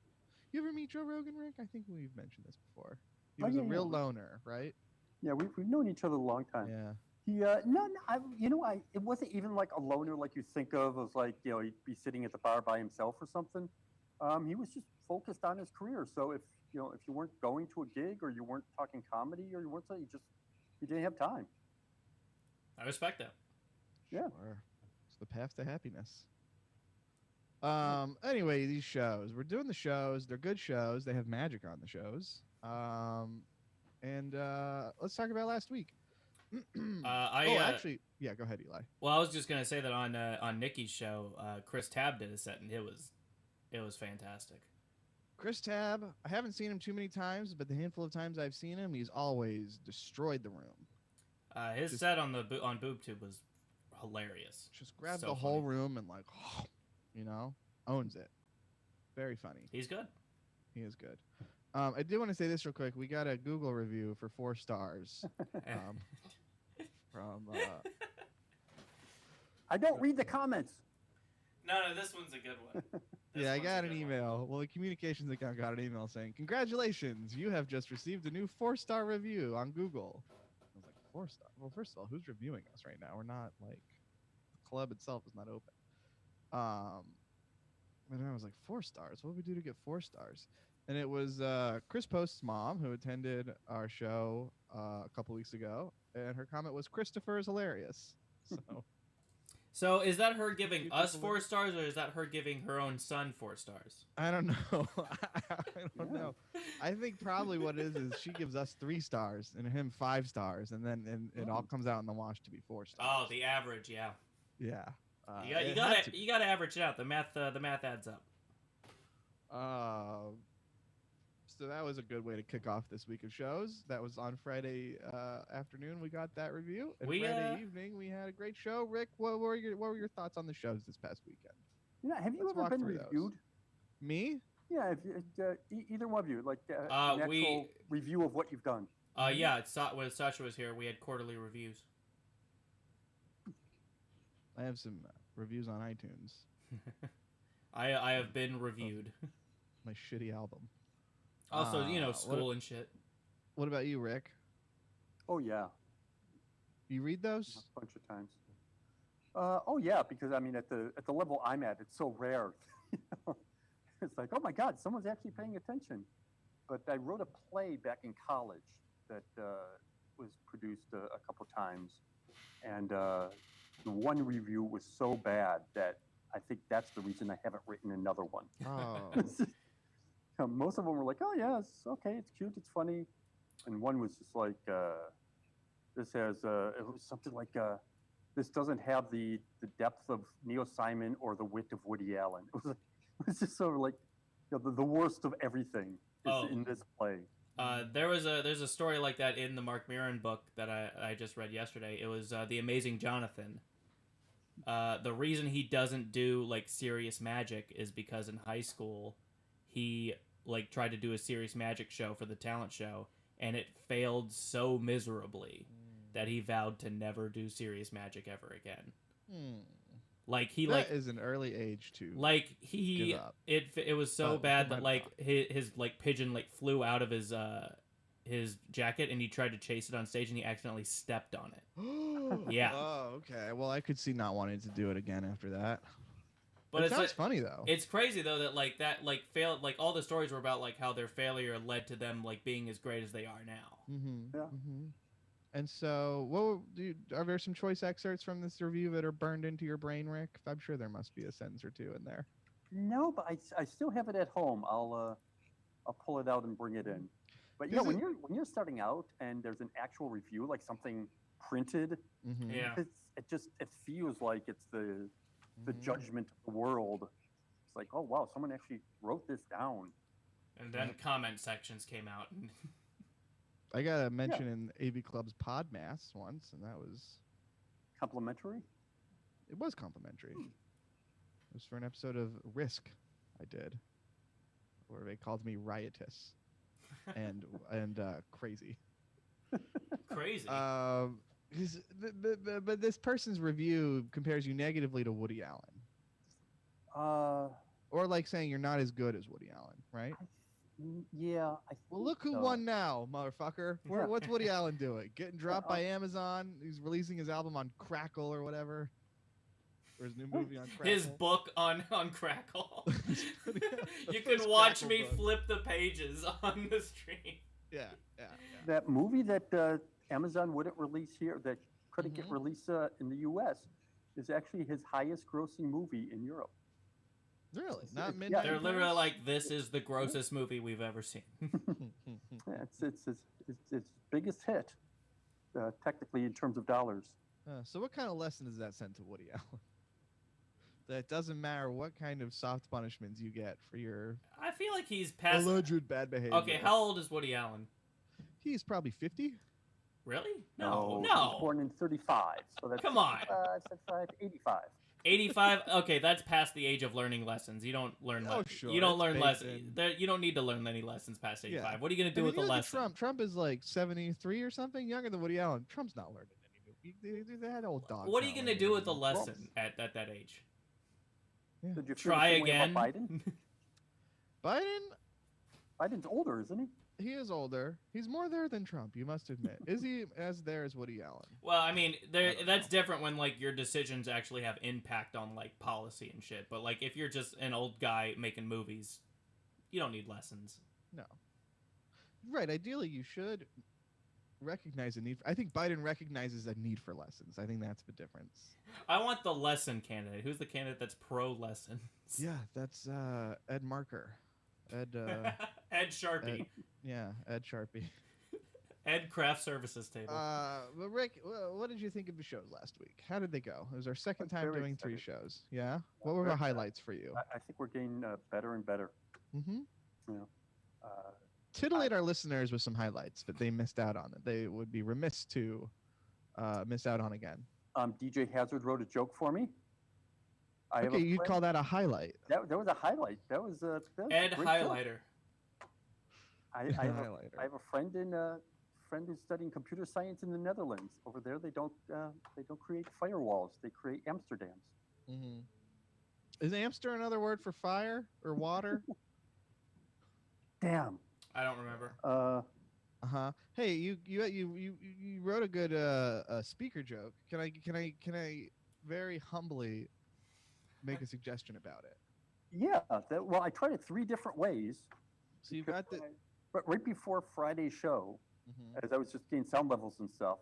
You ever meet Joe Rogan, Rick? I think we've mentioned this before. He was a real loner, right? Yeah, we've known each other a long time. Yeah. He it wasn't even like a loner like you think of as like, he'd be sitting at the bar by himself or something. He was just focused on his career. So if you weren't going to a gig or you weren't talking comedy or you weren't saying, you didn't have time. I respect that. Yeah. Sure. It's the path to happiness. Anyway, these shows. We're doing the shows. They're good shows. They have magic on the shows. And let's talk about last week. Actually, yeah, go ahead, Eli. Well, I was just gonna say that on Nikki's show, Chris Tabb did a set, and it was fantastic. Chris Tabb, I haven't seen him too many times, but the handful of times I've seen him, he's always destroyed the room. His set on BoobTube was hilarious. Just grabbed the whole room and like, owns it. Very funny. He's good. He is good. I do want to say this real quick. We got a Google review for 4 stars from. I don't read the comments. No, this one's a good one. Yeah, I got an email. Well, the communications account got an email saying, "Congratulations, you have just received a new 4-star review on Google." I was like, 4-star? Well, first of all, who's reviewing us right now? We're not like the club itself is not open. And then I was like, 4 stars? What would we do to get 4 stars? And it was Chris Post's mom who attended our show a couple weeks ago, and her comment was, "Christopher is hilarious." So. So is that her giving us 4 stars, or is that her giving her own son 4 stars? I don't know. I don't know. I think probably what it is she gives us 3 stars and him 5 stars, and then it all comes out in the wash to be 4 stars. Oh, the average, yeah. Yeah. You gotta average it out. The math adds up. So that was a good way to kick off this week of shows. That was on Friday afternoon. We got that review. And Friday evening, we had a great show. Rick, what were your thoughts on the shows this past weekend? Yeah, have you ever been reviewed? Me? Yeah, either one of you, like an actual review of what you've done. Yeah, when Sasha was here, we had quarterly reviews. I have some reviews on iTunes. I have been reviewed. My shitty album. Also, school and shit. What about you, Rick? Oh, yeah. You read those? A bunch of times. Oh, yeah, because, I mean, at the level I'm at, it's so rare. It's like, oh, my God, someone's actually paying attention. But I wrote a play back in college that was produced a couple times. And the one review was so bad that I think that's the reason I haven't written another one. Oh. Most of them were like, oh, yeah, it's okay, it's cute, it's funny. And one was just like, this has, it was something like, this doesn't have the depth of Neil Simon or the wit of Woody Allen. It was just sort of like, the worst of everything is in this play. There's a story like that in the Mark Maron book that I just read yesterday. It was The Amazing Jonathan. The reason he doesn't do like serious magic is because in high school he like tried to do a serious magic show for the talent show, and it failed so miserably that he vowed to never do serious magic ever again. Like that is an early age to like give up. It was so bad that like his like pigeon like flew out of his jacket, and he tried to chase it on stage, and he accidentally stepped on it. Yeah. Oh, okay. Well, I could see not wanting to do it again after that. But it sounds funny though. It's crazy though that failed, like all the stories were about like how their failure led to them like being as great as they are now. Yeah. And so, are there some choice excerpts from this review that are burned into your brain, Rick? I'm sure there must be a sentence or two in there. No, but I still have it at home. I'll pull it out and bring it in. But yeah, when you're starting out and there's an actual review, like something printed, Yeah, it feels like it's the judgment of the world. It's like, oh wow, someone actually wrote this down. and then comment sections came out. I got a mention in AV Club's Podmass once, and that was complimentary. It was complimentary. It was for an episode of Risk I did, where they called me riotous and crazy. Crazy. But this person's review compares you negatively to Woody Allen. Or like saying you're not as good as Woody Allen, right? Yeah. Well, look who won now, motherfucker. What's Woody Allen doing? Getting dropped by Amazon? He's releasing his album on Crackle or whatever. Or his new movie on Crackle. His book on Crackle. You can watch me flip the pages on the stream. Yeah. That movie that Amazon wouldn't release here, that couldn't get released in the U.S., is actually his highest grossing movie in Europe. Really? Not Midnight? They're literally like, this is the grossest movie we've ever seen. Yeah, it's its biggest hit, technically in terms of dollars. So what kind of lesson does that send to Woody Allen? That it doesn't matter what kind of soft punishments you get for your I feel like he's past alleged bad behavior. Okay, how old is Woody Allen? He's probably 50. Really? No. He was born in 35. So that's Come on. 65, 85. 85. Okay, that's past the age of learning lessons. You don't learn. Oh, sure, You don't it's learn baked lessons. in. You don't need to learn any lessons past 85. Yeah. What are you gonna do I mean, with you a look at lesson? Trump is like 73 or something, younger than Woody Allen. Trump's not learning any new. That old dog. What are you gonna do with a lesson at that age? Yeah. Did you feel the Try same way again. about Biden? Biden, Biden's older, isn't he? he is older. He's more there than Trump, you must admit. Is he as there as Woody Allen? Well, I mean, I don't that's know. different when like your decisions actually have impact on like policy and shit. But like if you're just an old guy making movies, you don't need lessons. No. Right. Ideally, you should recognize a need. I think Biden recognizes a need for lessons. I think that's the difference. I want the lesson candidate. Who's the candidate that's pro lessons? Yeah, that's Ed Marker. Ed, Ed Sharpie. Ed Sharpie. Ed Craft Services table. But Rick, what did you think of the shows last week? How did they go? It was our second time very doing 3 excited. shows. Yeah. What were the highlights for you? I think we're getting better and better. Mm-hmm. You know, Titillate our listeners with some highlights that they missed out on. That they would be remiss to miss out on again. DJ Hazard wrote a joke for me. Okay, you'd call that a highlight. That was a highlight. That was a Ed great joke. Highlighter. I have a friend who's studying computer science in the Netherlands. Over there, they don't create firewalls. They create Amsterdams. Mm-hmm. Is Amster another word for fire or water? Damn. I don't remember. Uh-huh. Hey, you wrote a good speaker joke. Can I very humbly make a suggestion about it? Yeah. Well, I tried it 3 different ways. So you've got the But right before Friday's show, as I was just getting sound levels and stuff,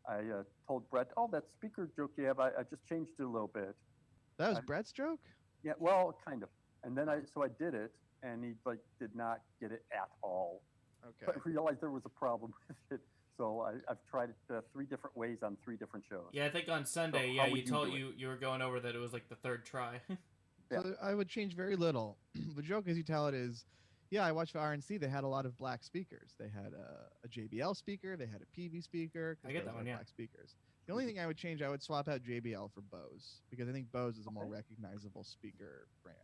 I told Brett, "Oh, that speaker joke you have, I just changed it a little bit." That was Brett's joke? Yeah, well, kind of. And then I did it, and he did not get it at all. Okay. But I realized there was a problem with it. So I've tried it 3 different ways on 3 different shows. Yeah, I think on Sunday, So how you would you told do it? you were going over that it was like the 3rd try. So I would change very little. The joke, as you tell it, is, yeah, I watched the RNC. They had a lot of black speakers. They had a JBL speaker. They had a PV speaker. I get that one, yeah. Black speakers. The only thing I would change, I would swap out JBL for Bose, because I think Bose is a more recognizable speaker brand.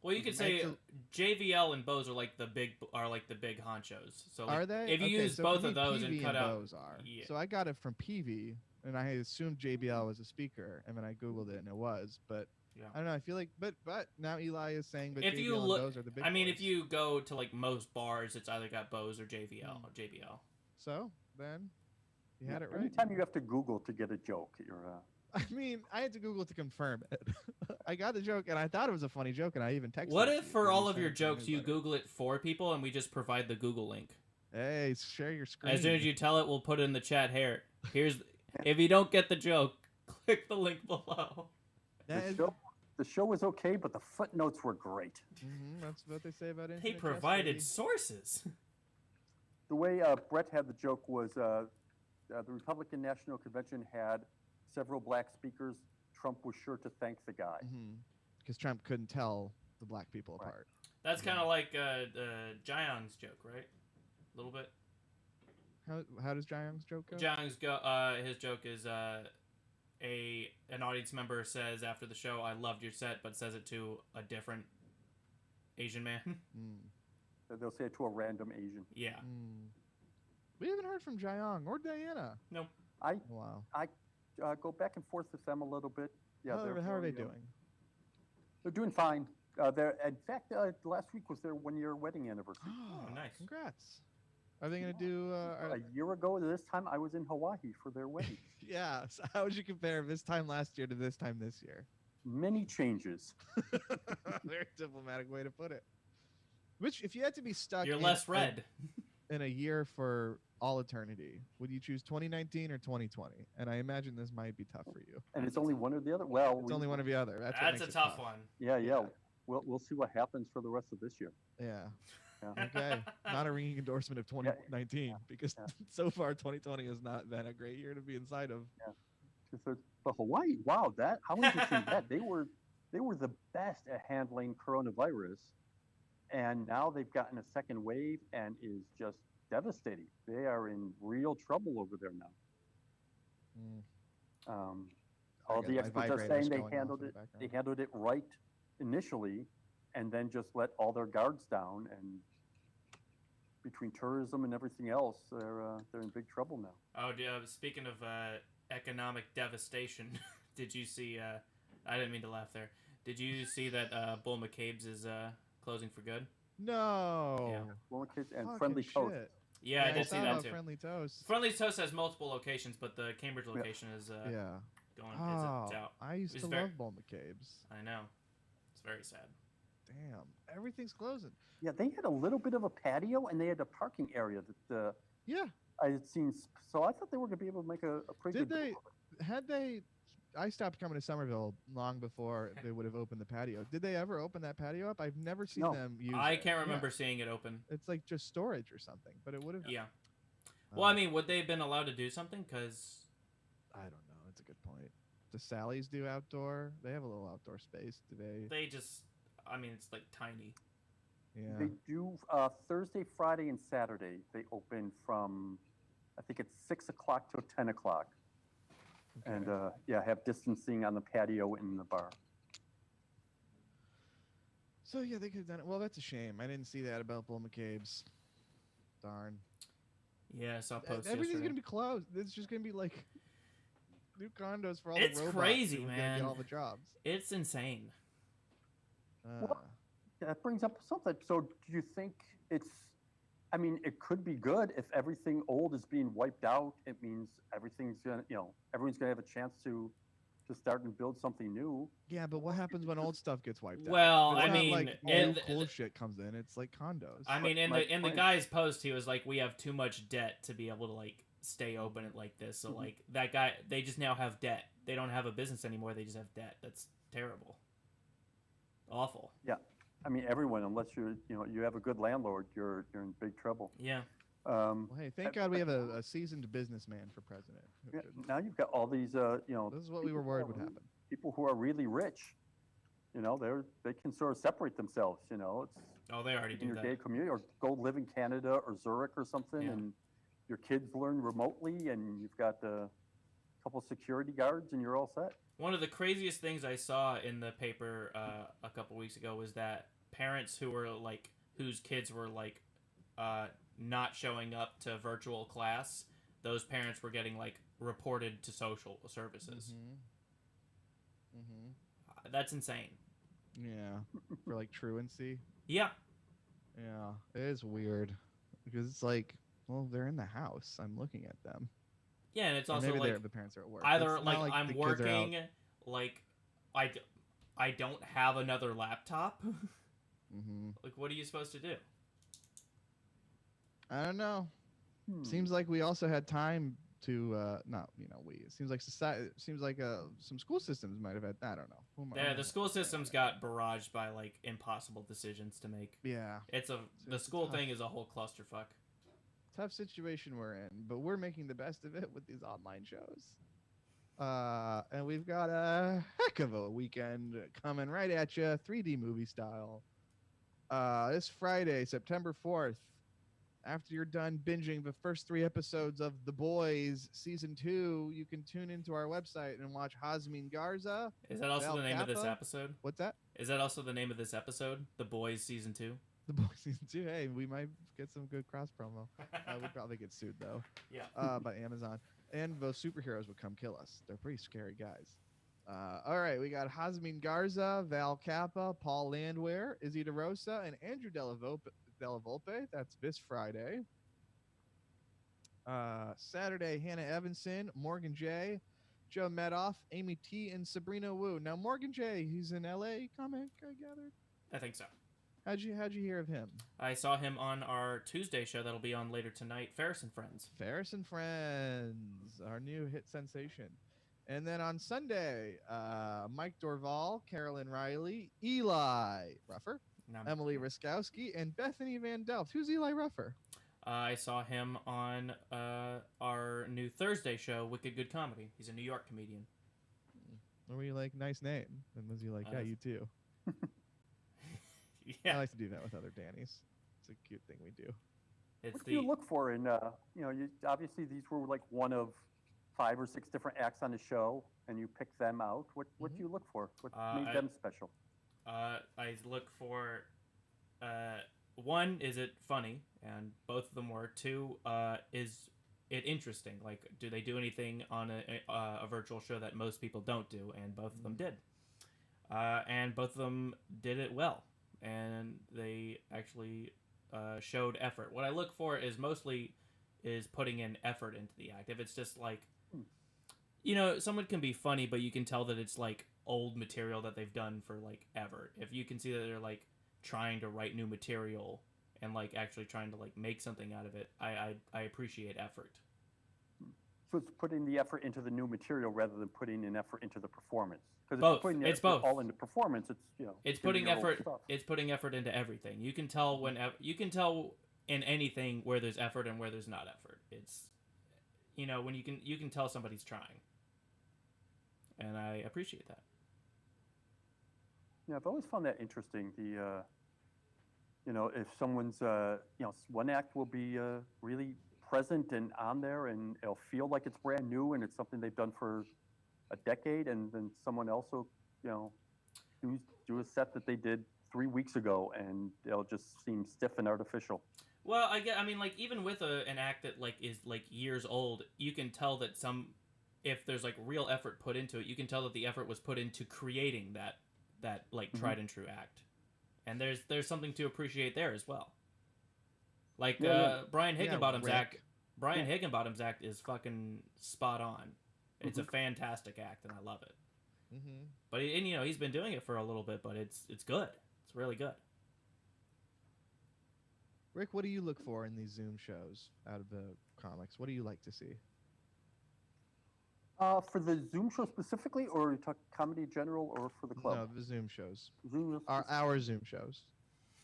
Well, you could say JVL and Bose are like the big honchos. So like, Are they? If you Okay, use so both for of me, those PV and cut out, Bose are. yeah. So I got it from PV, and I assumed JBL was a speaker, and then I googled it, and it was. But Yeah. I don't know. I feel like, but now Eli is saying, but If JBL you and look, Bose are the big. I mean, boys. if you go to like most bars, it's either got Bose or JVL or JBL. So then, you had it right. Anytime you have to Google to get a joke, you're. I mean, I had to Google to confirm it. I got the joke, and I thought it was a funny joke, and I even texted. What it if to you, for and all you of sent your it to me jokes you later. Google it for people and we just provide the Google link? Hey, share your screen. As soon as you tell it, we'll put it in the chat here. Here's if you don't get the joke, click the link below. The show was okay, but the footnotes were great. That's what they say about it. They provided sources. The way Brett had the joke was the Republican National Convention had several black speakers. Trump was sure to thank the guy. Because Trump couldn't tell the black people apart. That's kind of like Jiang's joke, right? A little bit. How does Jiang's joke go? Jiang's his joke is an audience member says after the show, "I loved your set," but says it to a different Asian man. They'll say it to a random Asian. Yeah. We haven't heard from Jiang or Diana. Nope. I go back and forth with them a little bit. Yeah. How are they doing? They're doing fine. In fact, last week was their 1-year wedding anniversary. Oh, nice. Congrats. Are they going to do... a year ago this time, I was in Hawaii for their wedding. Yeah. So how would you compare this time last year to this time this year? Many changes. Very diplomatic way to put it. Which, if you had to be stuck... You're less red. In a year for all eternity, would you choose 2019 or 2020? And I imagine this might be tough for you. And it's only one or the other? Well... It's only one or the other. That's a tough one. Yeah. We'll see what happens for the rest of this year. Yeah. Okay. Not a ringing endorsement of 2019 because so far 2020 has not been a great year to be inside of. Yeah. But Hawaii, wow, how interesting that they were the best at handling coronavirus, and now they've gotten a second wave and is just devastating. They are in real trouble over there now. All the my experts are vibrator's saying going off in the they background. handled it right initially, and then just let all their guards down. And between tourism and everything else, they're in big trouble now. Oh, speaking of economic devastation, did you see? I didn't mean to laugh there. Did you see that Bull McCabe's is closing for good? No. Yeah. Well, kids and Fucking Friendly Toast. shit. Yeah, I did saw see that about too. Friendly Toast. Friendly Toast has multiple locations, but the Cambridge location is Yeah. going. Oh, It's out. I used It's to very- love Bull McCabe's. I know. It's very sad. Damn, everything's closing. Yeah, they had a little bit of a patio, and they had a parking area that Yeah. I had seen. So I thought they were going to be able to make a pretty Did good. they? deal of it. Had they? I stopped coming to Somerville long before they would have opened the patio. Did they ever open that patio up? I've never seen No. them use I it. can't remember Yeah. seeing it open. It's like just storage or something, but it would have. Yeah. Well, I mean, would they have been allowed to do something? Because I don't know. That's a good point. Does Sally's do outdoor? They have a little outdoor space. Do they? they just, I mean, it's like tiny. Yeah. They do Thursday, Friday, and Saturday. They open from, I think it's 6 o'clock to 10 o'clock. Okay. And have distancing on the patio and in the bar. So yeah, they could have done it. Well, that's a shame. I didn't see that about Bull McCabe's. Darn. Yeah, I saw posts Everything's yesterday. gonna be closed. It's just gonna be like new condos for all It's the robots. crazy, who are gonna man. Get all the jobs. It's insane. That brings up something. So do you think I mean, it could be good if everything old is being wiped out. It means everything's gonna, everyone's gonna have a chance to start and build something new. Yeah, but what happens when old stuff gets wiped out? Well, It's I not mean, like in new cool shit comes in. It's like condos. I mean, in My the point- guy's post, he was like, "We have too much debt to be able to like stay open it like this." So like that guy, they just now have debt. They don't have a business anymore. They just have debt. That's terrible. Awful. I mean, everyone, unless you have a good landlord, you're in big trouble. Yeah. Well, hey, thank God we have a seasoned businessman for president. who Yeah, could- now you've got all these, This is what we were worried would happen. people who are really rich. They can sort of separate themselves. It's Oh, they already in do your that. gay community, or go live in Canada or Zurich or something, Yeah. and your kids learn remotely, and you've got a couple security guards, and you're all set. One of the craziest things I saw in the paper a couple weeks ago was that parents who were like whose kids were like not showing up to virtual class, those parents were getting like reported to social services. That's insane. Yeah, for like truancy. Yeah. Yeah, it is weird because it's like, well, they're in the house. I'm looking at them. Yeah, and it's Or also maybe like the parents are at work. either It's not like I'm the kids are out. working, like I don't have another laptop. Like, what are you supposed to do? I don't know. Seems like we also had time to it seems like society. It seems like some school systems might have had. I don't know. Yeah, the school systems got barraged by like impossible decisions to make. Yeah, The it's school tough. thing is a whole clusterfuck. tough situation we're in, but we're making the best of it with these online shows. And we've got a heck of a weekend coming right at you, 3D movie style. This Friday, September 4th, after you're done binging the first 3 episodes of The Boys Season 2, you can tune into our website and watch Hazmin Garza. Is that also Val the name of this Kappa? episode? What's that? Is that also the name of this episode? The Boys Season 2? The Boys Season 2. Hey, we might get some good cross promo. We'd probably get sued, though, Yeah. by Amazon. And those superheroes would come kill us. They're pretty scary guys. All right, we got Hazmin Garza, Val Kappa, Paul Landwehr, Izzy DeRosa, and Andrew Della Volpe. That's this Friday. Saturday, Hannah Evanson, Morgan J, Joe Medoff, Amy T, and Sabrina Wu. Now, Morgan J, he's an LA comic, I gathered. I think so. How'd you hear of him? I saw him on our Tuesday show that'll be on later tonight, Ferris and Friends. Ferris and Friends, our new hit sensation. And then on Sunday, Mike Dorval, Carolyn Riley, Eli Ruffer, No, Emily Riskowski, and Bethany Van Delft. Who's Eli Ruffer? I saw him on our new Thursday show, Wicked Good Comedy. He's a New York comedian. Or were you like, nice name? And was he like, yeah, you too? I Yeah, like to do that with other Dannys. It's a cute thing we do. it's What do you look for in, obviously these were like one of 5 or 6 different acts on the show, and you pick them out. What do you look for? What made them special? I look for one, is it funny, and both of them were. Two, is it interesting? Like, do they do anything on a virtual show that most people don't do? And both of them did. And both of them did it well, and they actually showed effort. What I look for is mostly putting in effort into the act. If it's just like, someone can be funny, but you can tell that it's like old material that they've done for like ever. If you can see that they're like trying to write new material and like actually trying to like make something out of it, I appreciate effort. So it's putting the effort into the new material rather than putting an effort into the performance. Because Both. if you're putting It's effort both. all into performance, It's putting effort. It's putting effort into everything. You can tell you can tell in anything where there's effort and where there's not effort. It's when you can tell somebody's trying, and I appreciate that. Yeah, I've always found that interesting. The if someone's one act will be really present and on there, and it'll feel like it's brand new and it's something they've done for a decade, and then someone else will do a set that they did 3 weeks ago, and it'll just seem stiff and artificial. Well, I mean, like, even with an act that like is like years old, you can tell that if there's like real effort put into it, you can tell that the effort was put into creating that like tried and true act, and there's something to appreciate there as well. Like Brian Higginbottom's act. Brian Higginbottom's act is fucking spot on. It's a fantastic act, and I love it. Mm-hmm. But he's been doing it for a little bit, but it's good. It's really good. Rick, what do you look for in these Zoom shows out of the comics? What do you like to see? For the Zoom show specifically, or you talk comedy in general, or for the club? No, the Zoom shows. Zoom our Zoom shows.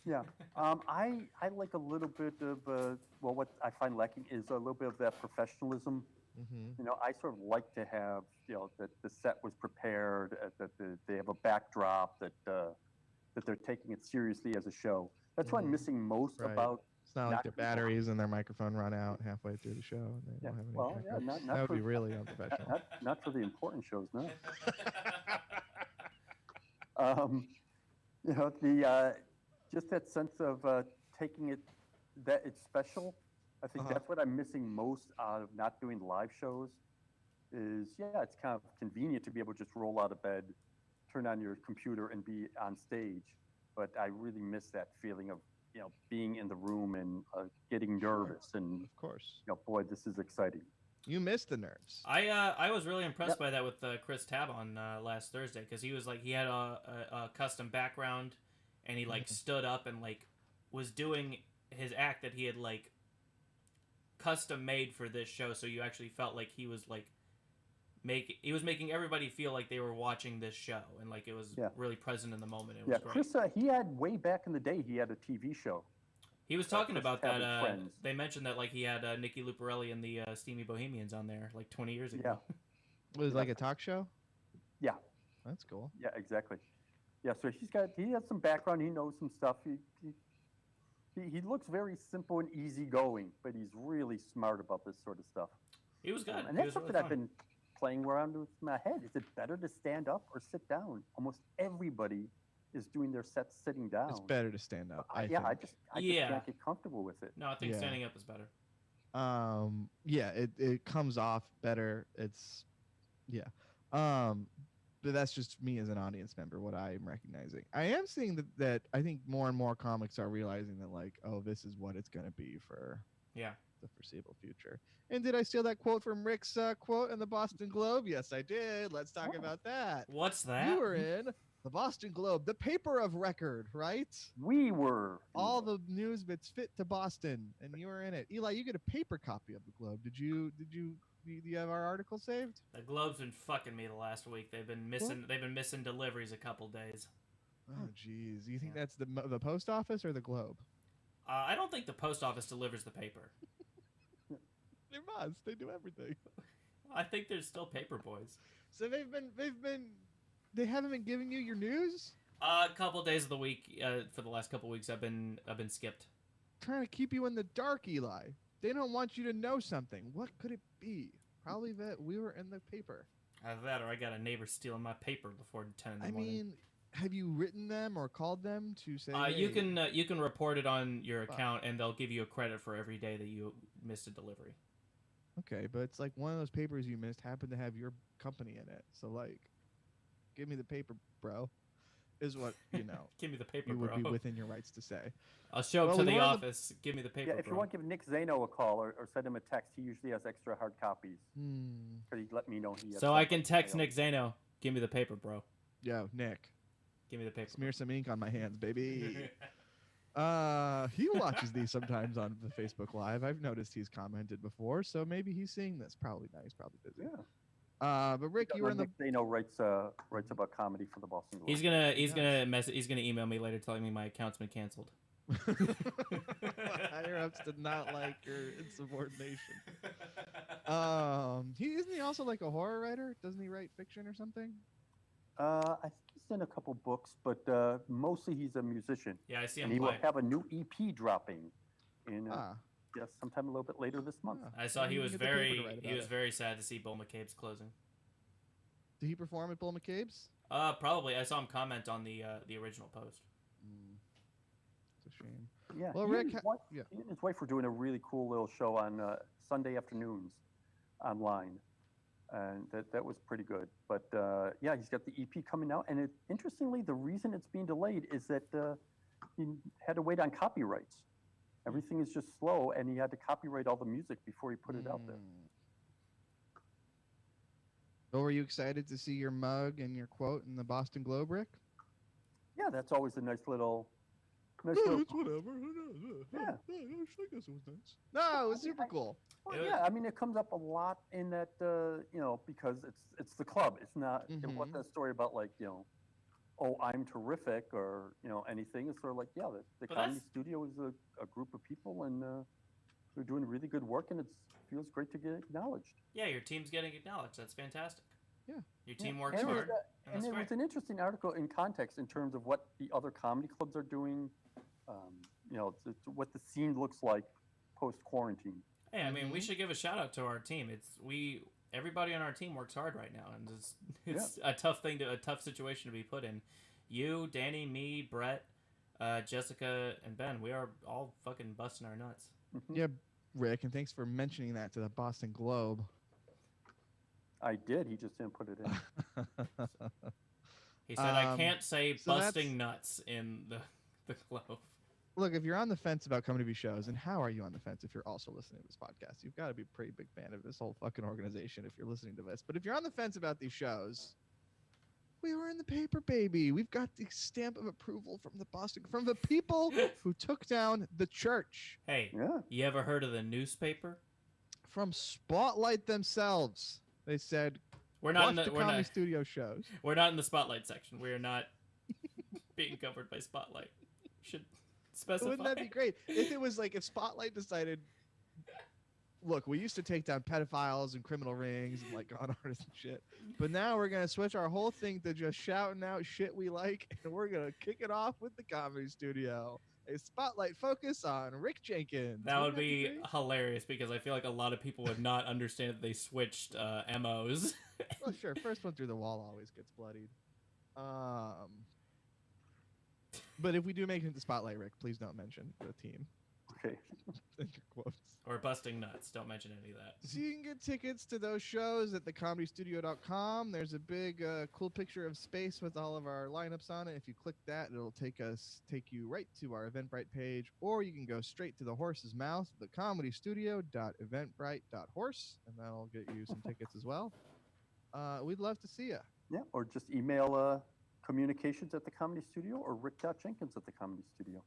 Yeah. I like a little bit of, what I find lacking is a little bit of that professionalism. Mm-hmm. I sort of like to have, that the set was prepared, that they have a backdrop, that they're taking it seriously as a show. That's what I'm missing most about. It's not like their batteries and their microphone run out halfway through the show. And they don't have any not that for, would be really unprofessional. Not for the important shows, no. Just that sense of taking it, that it's special. I think that's what I'm missing most out of not doing live shows. Is it's kind of convenient to be able to just roll out of bed, turn on your computer, and be on stage. But I really miss that feeling of being in the room and getting nervous and of course, boy, this is exciting. You missed the nerves. I was really impressed by that with Chris Tabb on last Thursday, because he was like, he had a custom background, and he like stood up and like was doing his act that he had like custom made for this show, so you actually felt like he was like making everybody feel like they were watching this show, and like it was really present in the moment. It was great. Chris, he had way back in the day, he had a TV show. He was talking about that. They mentioned that like he had Nikki Luparelli and the Steamy Bohemians on there like 20 years ago. Yeah. Was it like a talk show? Yeah. That's cool. Yeah, exactly. Yeah, so he has some background. He knows some stuff. He looks very simple and easygoing, but he's really smart about this sort of stuff. He was good. And that's something I've been playing around with my head. Is it better to stand up or sit down? Almost everybody is doing their sets sitting down. It's better to stand up. I just can't get comfortable with it. No, I think standing up is better. It comes off better. It's but that's just me as an audience member, what I am recognizing. I am seeing that I think more and more comics are realizing that, like, oh, this is what it's going to be for the foreseeable future. And did I steal that quote from Rick's quote in the Boston Globe? Yes, I did. Let's talk about that. What's that? You were in the Boston Globe, the paper of record, right? We were. All the news bits fit to Boston, and you were in it. Eli, you get a paper copy of the Globe. Do you have our article saved? The Globe's been fucking me the last week. They've been missing. What? They've been missing deliveries a couple days. Oh, geez. You think that's the post office or the Globe? I don't think the post office delivers the paper. They must. They do everything. I think there's still paper boys. So they haven't been giving you your news? A couple days of the week. For the last couple weeks, I've been skipped. Trying to keep you in the dark, Eli. They don't want you to know something. What could it be? Probably that we were in the paper. Either that or I got a neighbor stealing my paper before 10 in the morning. mean, have you written them or called them to say? You hey, you can report it on your account, and they'll give you a credit for every day that you missed a delivery. Okay, but it's like one of those papers you missed happened to have your company in it. So like, give me the paper, bro. Is what Give me the paper, you bro. would be within your rights to say. I'll show up to the office. Give me the paper, Yeah, if bro. you want, give Nick Zano a call or send him a text. He usually has extra hard copies. Because he let me know he has So I can text Nick Zano. Give me the paper, bro. Yo, Nick. Give me the paper. Smear some ink on my hands, baby. He watches these sometimes on the Facebook Live. I've noticed he's commented before, so maybe he's seeing this. Probably not. He's probably busy. Yeah. But Rick, you were in the. Nick Zano writes about comedy for the Boston Globe. He's gonna email me later telling me my account's been canceled. Higher ups did not like your insubordination. Isn't he also like a horror writer? Doesn't he write fiction or something? I think he's in a couple books, but mostly he's a musician. Yeah, I see him. And he will have a new EP dropping in Ah. sometime a little bit later this month. I saw he You was can get the paper to very write he about was it. very sad to see Bull McCabe's closing. Did he perform at Bull McCabe's? Probably. I saw him comment on the original post. It's a shame. Yeah. Well, he Rick, and his wife were doing a really cool little show on Sunday afternoons online, and that was pretty good. But yeah, he's got the EP coming out, and interestingly, the reason it's being delayed is that he had to wait on copyrights. Everything is just slow, and he had to copyright all the music before he put it out there. Oh, were you excited to see your mug and your quote in the Boston Globe, Rick? Yeah, that's always a nice little. It's whatever. Yeah. I guess it was nice. No, it was super cool. Well, yeah, I mean, it comes up a lot in that, because it's the club. It's not. It wasn't a story about like oh, I'm terrific or anything. It's sort of like the comedy studio is a group of people and they're doing really good work and it feels great to get acknowledged. Yeah, your team's getting acknowledged. That's fantastic. Yeah. Your team works and hard. And it was an interesting article in context in terms of what the other comedy clubs are doing. What the scene looks like post quarantine. Hey, I mean, we should give a shout out to our team. Everybody on our team works hard right now, and it's a tough situation to be put in. You, Danny, me, Brett, Jessica, and Ben, we are all fucking busting our nuts. Yeah, Rick, and thanks for mentioning that to the Boston Globe. I did. He just didn't put it in. He said, I can't say busting nuts in the Globe. Look, if you're on the fence about coming to these shows, and how are you on the fence if you're also listening to this podcast? You've got to be a pretty big fan of this whole fucking organization if you're listening to this. But if you're on the fence about these shows, we were in the paper, baby. We've got the stamp of approval from the people who took down the church. Hey, you ever heard of the newspaper? From Spotlight themselves. They said, we're not in the comedy studio shows. We're not in the Spotlight section. We are not being covered by Spotlight. Should specify. Wouldn't that be great? If it was like, if Spotlight decided, look, we used to take down pedophiles and criminal rings and like con artists and shit, but now we're going to switch our whole thing to just shouting out shit we like, and we're going to kick it off with the comedy studio. A Spotlight focus on Rick Jenkins. That would be hilarious because I feel like a lot of people would not understand that they switched MOs. Well, sure. First one through the wall always gets bloodied. But if we do make it into Spotlight, Rick, please don't mention the team. Okay. In your quotes. Or busting nuts. Don't mention any of that. So you can get tickets to those shows at thecomedystudio.com. There's a big, cool picture of space with all of our lineups on it. If you click that, it'll take you right to our Eventbrite page, or you can go straight to the horse's mouth, thecomedystudio.eventbrite.horse, and that'll get you some tickets as well. We'd love to see you. Yeah, or just email communications at the Comedy Studio or rick.jenkins at the Comedy Studio.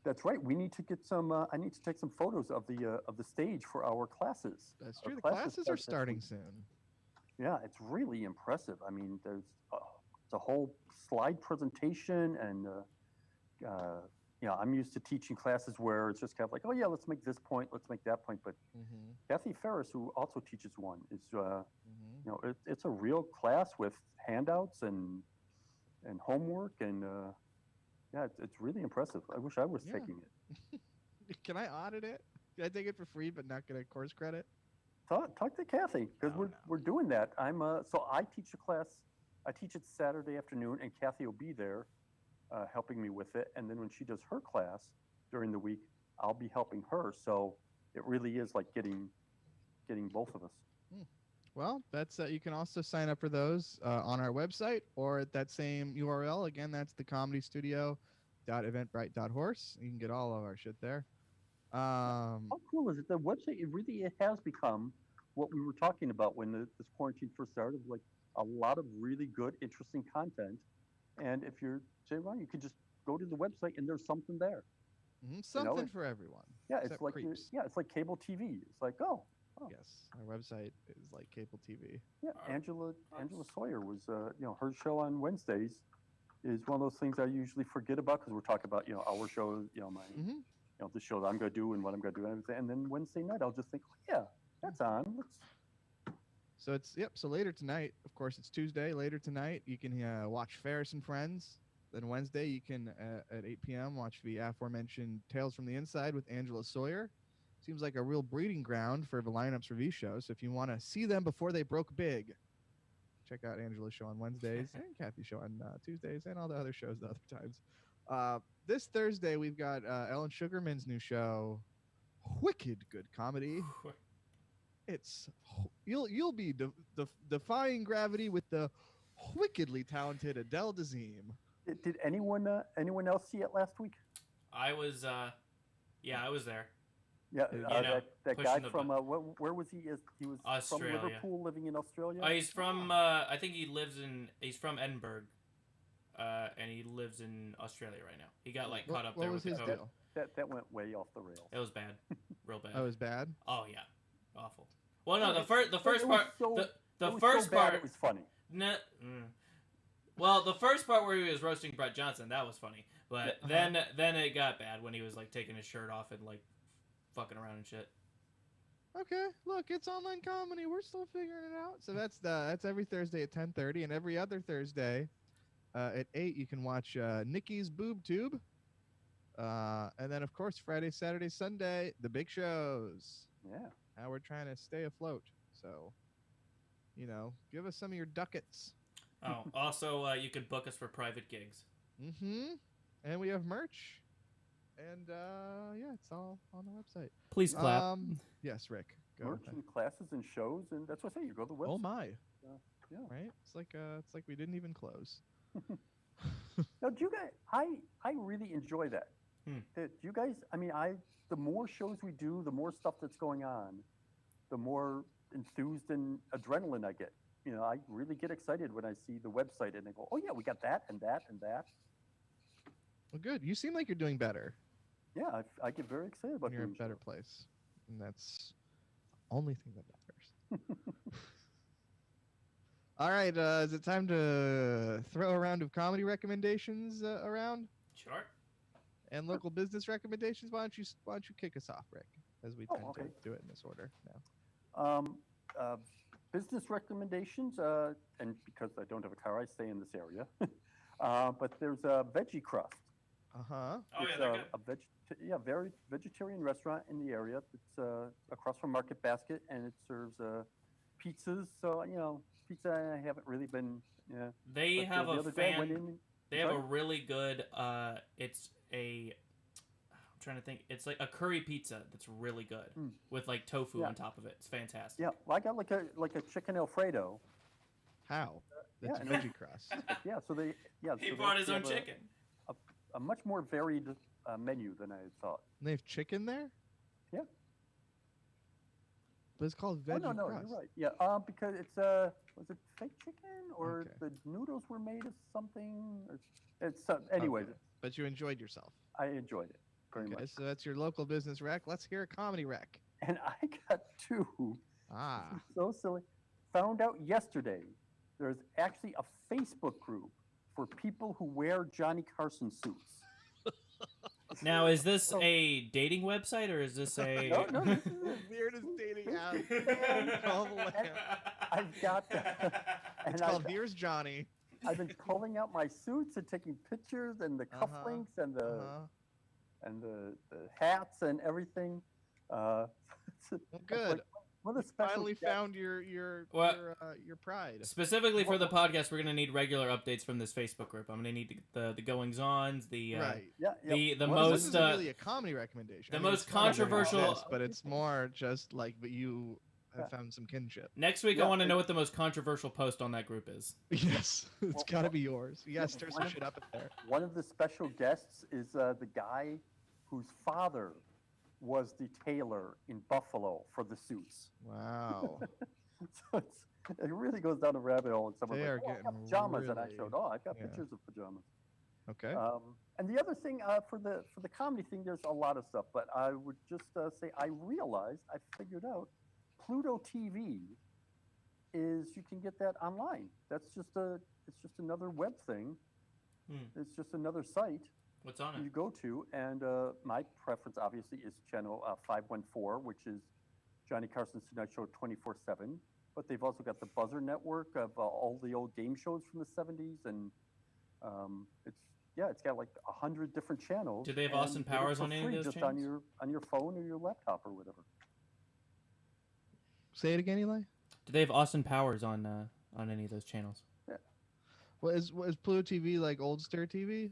That's right. We need to get some. I need to take some photos of the stage for our classes. That's true. The classes are starting soon. Yeah, it's really impressive. I mean, there's a whole slide presentation, and I'm used to teaching classes where it's just kind of like, oh yeah, let's make this point, let's make that point. But Kathy Ferris, who also teaches one, is it's a real class with handouts and homework and. Yeah, it's really impressive. I wish I was taking it. Can I audit it? Can I take it for free but not get a course credit? Talk to Kathy because we're doing that. So I teach a class. I teach it Saturday afternoon, and Kathy will be there, helping me with it. And then when she does her class during the week, I'll be helping her. So it really is like getting both of us. Well, that's you can also sign up for those on our website or at that same URL. Again, that's thecomedystudio.eventbrite.horse. You can get all of our shit there. How cool is it? The website, it has become what we were talking about when this quarantine first started, like a lot of really good, interesting content. And if you're Jay Ron, you could just go to the website and there's something there. Something for everyone. Yeah, it's like it's like cable TV. It's like, oh. Yes, our website is like cable TV. Yeah, Angela Sawyer was, her show on Wednesdays is one of those things I usually forget about because we're talking about, our shows, the shows I'm going to do and what I'm going to do and everything. And then Wednesday night, I'll just think, yeah, that's on. So So later tonight, of course, it's Tuesday. Later tonight, you can watch Ferris and Friends. Then Wednesday, you can at 8 p.m. watch the aforementioned Tales from the Inside with Angela Sawyer. Seems like a real breeding ground for the Lineups review shows. So if you want to see them before they broke big, check out Angela's show on Wednesdays and Kathy's show on Tuesdays and all the other shows the other times. This Thursday, we've got Ellen Sugarman's new show, Wicked Good Comedy. It's you'll be defying gravity with the wickedly talented Adele Dazeem. Did anyone else see it last week? I was I was there. Yeah, that guy from where was he? He was Australia. From Liverpool, living in Australia. He's from I think he's from Edinburgh, and he lives in Australia right now. He got caught up there with the COVID. Deal? That went way off the rails. It was bad, real bad. Oh, it was bad. Oh yeah, awful. Well, no, the first part, the first part, it was funny. Well, the first part where he was roasting Brett Johnson, that was funny. But then it got bad when he was taking his shirt off and fucking around and shit. Okay, look, it's online comedy. We're still figuring it out. So that's every Thursday at 10:30, and every other Thursday at 8 you can watch Nikki's Boob Tube. And then of course Friday, Saturday, Sunday, the big shows. Yeah. Now we're trying to stay afloat. So, give us some of your ducats. Oh, also you can book us for private gigs. And we have merch. And it's all on the website. Please clap. Yes, Rick. Go Merch and classes and shows, and that's what I say. You go to the website. Oh my! Yeah. Right? It's like we didn't even close. Now, do you guys? I really enjoy that. Do you guys? I mean, the more shows we do, the more stuff that's going on, the more enthused and adrenaline I get. I really get excited when I see the website and they go, "Oh yeah, we got that and that and that." Well, good. You seem like you're doing better. Yeah, I get very excited about. You're in a better place, and that's the only thing that matters. All right, is it time to throw a round of comedy recommendations around? Sure. And local business recommendations. Why don't you kick us off, Rick? As we tend to do it in this order now. Business recommendations, and because I don't have a car, I stay in this area. But there's a Veggie Crust. Oh it's yeah, they're good. Very vegetarian restaurant in the area. It's across from Market Basket, and it serves pizzas. So pizza I haven't really been. Yeah. They have a really good. It's a. I'm trying to think. It's like a curry pizza that's really good with tofu on top of it. It's fantastic. Yeah, well, I got like a chicken Alfredo. How? That's Veggie Crust. Yeah, so they He brought his own chicken. A much more varied menu than I had thought. And they have chicken there? Yeah. But it's called Veggie Crust. No, you're right. Yeah, because it's was it fake chicken or the noodles were made of something? It's anyways. Okay. But you enjoyed yourself. I enjoyed it very much. So that's your local business rec. Let's hear a comedy rec. And I got two. So silly. Found out yesterday there's actually a Facebook group for people who wear Johnny Carson suits. Now, is this a dating website or is this a... No, this is the weirdest dating app. I've got that. It's called Here's Johnny. I've been pulling out my suits and taking pictures and the cufflinks and the hats and everything. Good. One of the special Finally guests- found your pride. Specifically for the podcast, we're gonna need regular updates from this Facebook group. I'm gonna need the goings-ons, the Right. Yeah, yeah. the This most isn't really a comedy recommendation. the I mean, most it's funny that it controversial- exists, but it's more just like, but you have found some kinship. next week. Yeah, I want to know what the most controversial post on that group is. Yes, it's Well, got to be yours. You got to stir one some of- shit up in there. One of the special guests is the guy whose father was the tailor in Buffalo for the suits. Wow. So it really goes down a rabbit hole. And someone's They like, are "Oh, I've got getting pajamas," and I really- showed, "Oh, I've got yeah. pictures of pajamas." Okay. And the other thing for the comedy thing, there's a lot of stuff, but I would just say I figured out Pluto TV is you can get that online. It's just another web thing. It's just another site What's on you it? go to, and my preference obviously is channel 514, which is Johnny Carson's Tonight Show 24/7. But they've also got the Buzzer Network of all the old game shows from the 70s, and it's got like 100 different channels. Do they have and Austin you get it Powers for on any of free those just channels? on your phone or your laptop or whatever. Say it again, Eli. Do they have Austin Powers on any of those channels? Well, is Pluto TV like old Stir TV?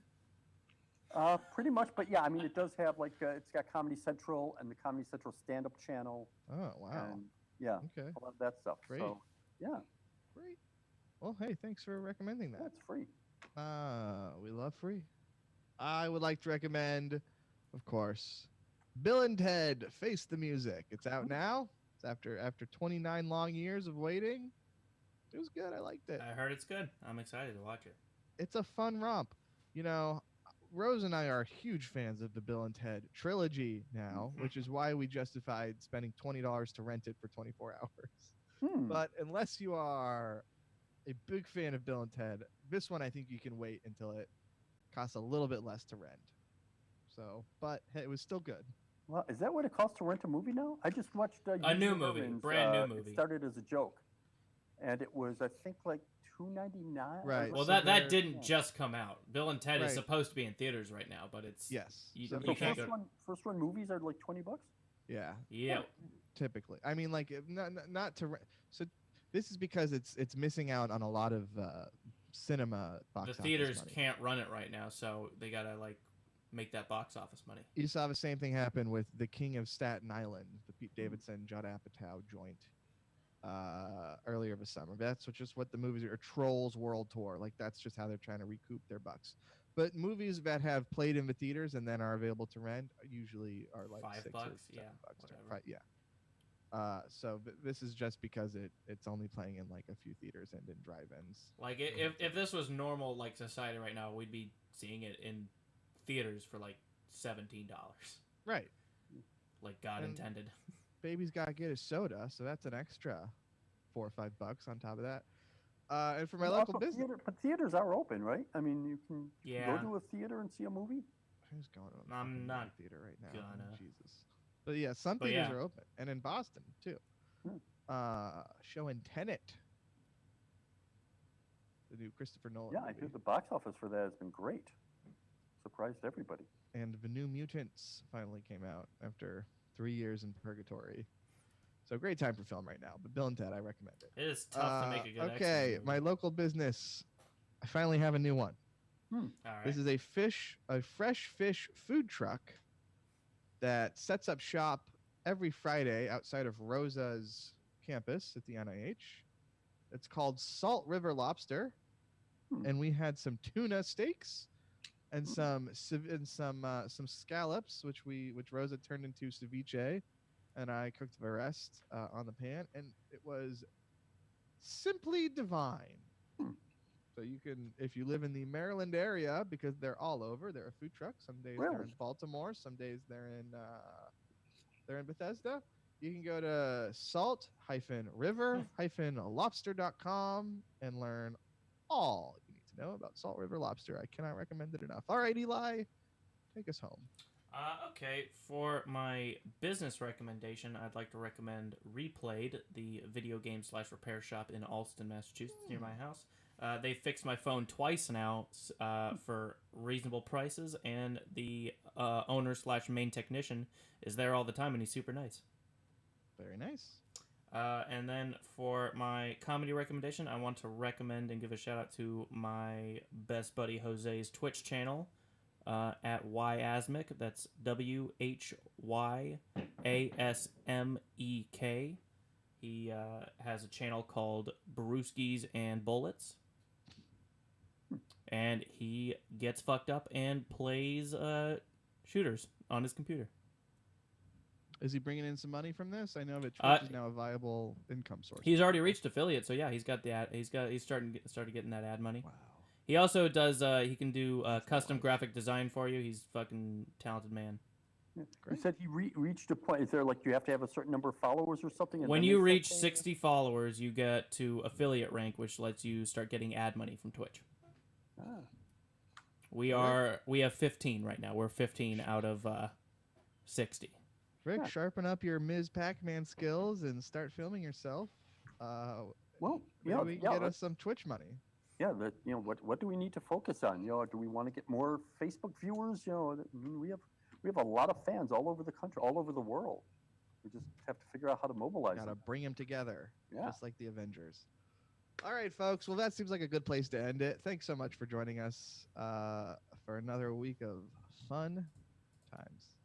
Pretty much, but yeah, I mean, it does have like it's got Comedy Central and the Comedy Central stand-up channel. Oh wow. And yeah, Okay. a lot of that stuff. Great. So yeah, Great. Well, hey, thanks for recommending that. that's free. We love free. I would like to recommend, of course, Bill and Ted Face the Music. It's out now. It's after 29 long years of waiting. It was good. I liked it. I heard it's good. I'm excited to watch it. It's a fun romp. You know, Rose and I are huge fans of the Bill and Ted trilogy now, which is why we justified spending $20 to rent it for 24 hours. But unless you are a big fan of Bill and Ted, this one I think you can wait until it costs a little bit less to rent. So, but hey, it was still good. Well, is that what it costs to rent a movie now? I just watched A new movie, brand new movie. It started as a joke, and it was I think like $2.99. Right. Well, So that they're- didn't just come out. Bill and Ted is Right. supposed to be in theaters right now, but it's Yes. You, So you So can't first go. run movies are like $20. Yeah. Yeah. Typically, I mean, like not to. So this is because it's missing out on a lot of cinema box The office theaters money. can't run it right now, so they gotta like make that box office money. You saw the same thing happen with The King of Staten Island, the Pete Davidson, Judd Apatow joint earlier this summer. That's just what the movies are. Trolls World Tour, like that's just how they're trying to recoup their bucks. But movies that have played in the theaters and then are available to rent usually are like $5, $6 or $7 yeah, bucks. whatever. Right, yeah. So this is just because it's only playing in like a few theaters and in drive-ins. Like if this was normal like society right now, we'd be seeing it in theaters for like $17, Right. like God And- intended. Baby's got to get a soda, so that's an extra $4 or $5 on top of that. And for my And local also business, but theaters are open, right? I mean, you can Yeah. go to a theater and see a movie. who's going to a I'm fucking not movie theater right now? Oh, gonna. Jesus. But yeah, some But theaters yeah. are open, and in Boston too. Showing Tenet, the new Christopher Nolan Yeah, I movie, hear the box office for that has been great. Surprised everybody. and The New Mutants finally came out after 3 years in purgatory. So great time for film right now. But Bill and Ted, I recommend it. It is tough to make a good X-Men Okay, movie. my local business. I finally have a new one. All right. This is a fresh fish food truck that sets up shop every Friday outside of Rosa's campus at the NIH. It's called Salt River Lobster, and we had some tuna steaks and some scallops, which Rosa turned into ceviche, and I cooked the rest on the pan, and it was simply divine. So you can, if you live in the Maryland area, because they're all over. There are food trucks. Some days they're Really? in Baltimore. Some days they're in Bethesda. You can go to salt-river-lobster.com and learn all you need to know about Salt River Lobster. I cannot recommend it enough. All right, Eli, take us home. Okay, for my business recommendation, I'd like to recommend Replayed, the video game / repair shop in Alston, Massachusetts, near my house. They fixed my phone twice now for reasonable prices, and the owner / main technician is there all the time, and he's super nice. Very nice. And then for my comedy recommendation, I want to recommend and give a shout out to my best buddy Jose's Twitch channel at Yasmek. That's WHYASMEK. He has a channel called Brewskis and Bullets. And he gets fucked up and plays shooters on his computer. Is he bringing in some money from this? I know that Twitch is now a viable income source. He's already reached affiliate, so yeah, he's got the ad. He's started getting that ad money. Wow. He also does. He can do custom graphic design for you. He's a fucking talented man. Yeah. You said he reached a point. Is there like you have to have a certain number of followers or something? When you reach 60 followers, you get to affiliate rank, which lets you start getting ad money from Twitch. Ah. We have 15 right now. We're 15 out of 60. Rick, sharpen up your Ms. Pac-Man skills and start filming yourself. Well, maybe we can get us some Twitch money. Yeah, what do we need to focus on? Do we want to get more Facebook viewers? We have a lot of fans all over the country, all over the world. We just have to figure out how to mobilize them. Gotta bring them together, Yeah. just like the Avengers. All right, folks. Well, that seems like a good place to end it. Thanks so much for joining us for another week of fun times.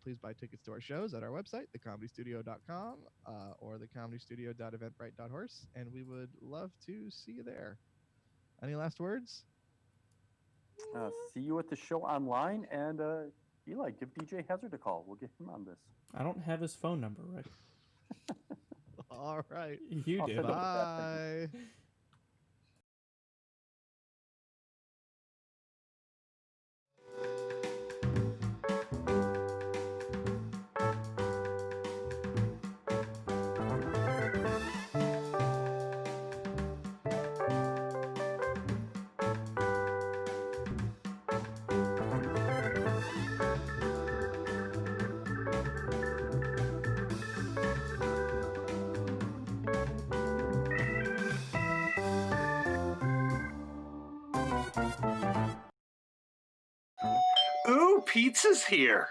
Please buy tickets to our shows at our website, thecomedystudio.com or thecomedystudio.eventbrite.horse, and we would love to see you there. Any last words? See you at the show online, and Eli, give DJ Hazard a call. We'll get him on this. I don't have his phone number, Rick. All right. You do. Bye. Ooh, pizza's here.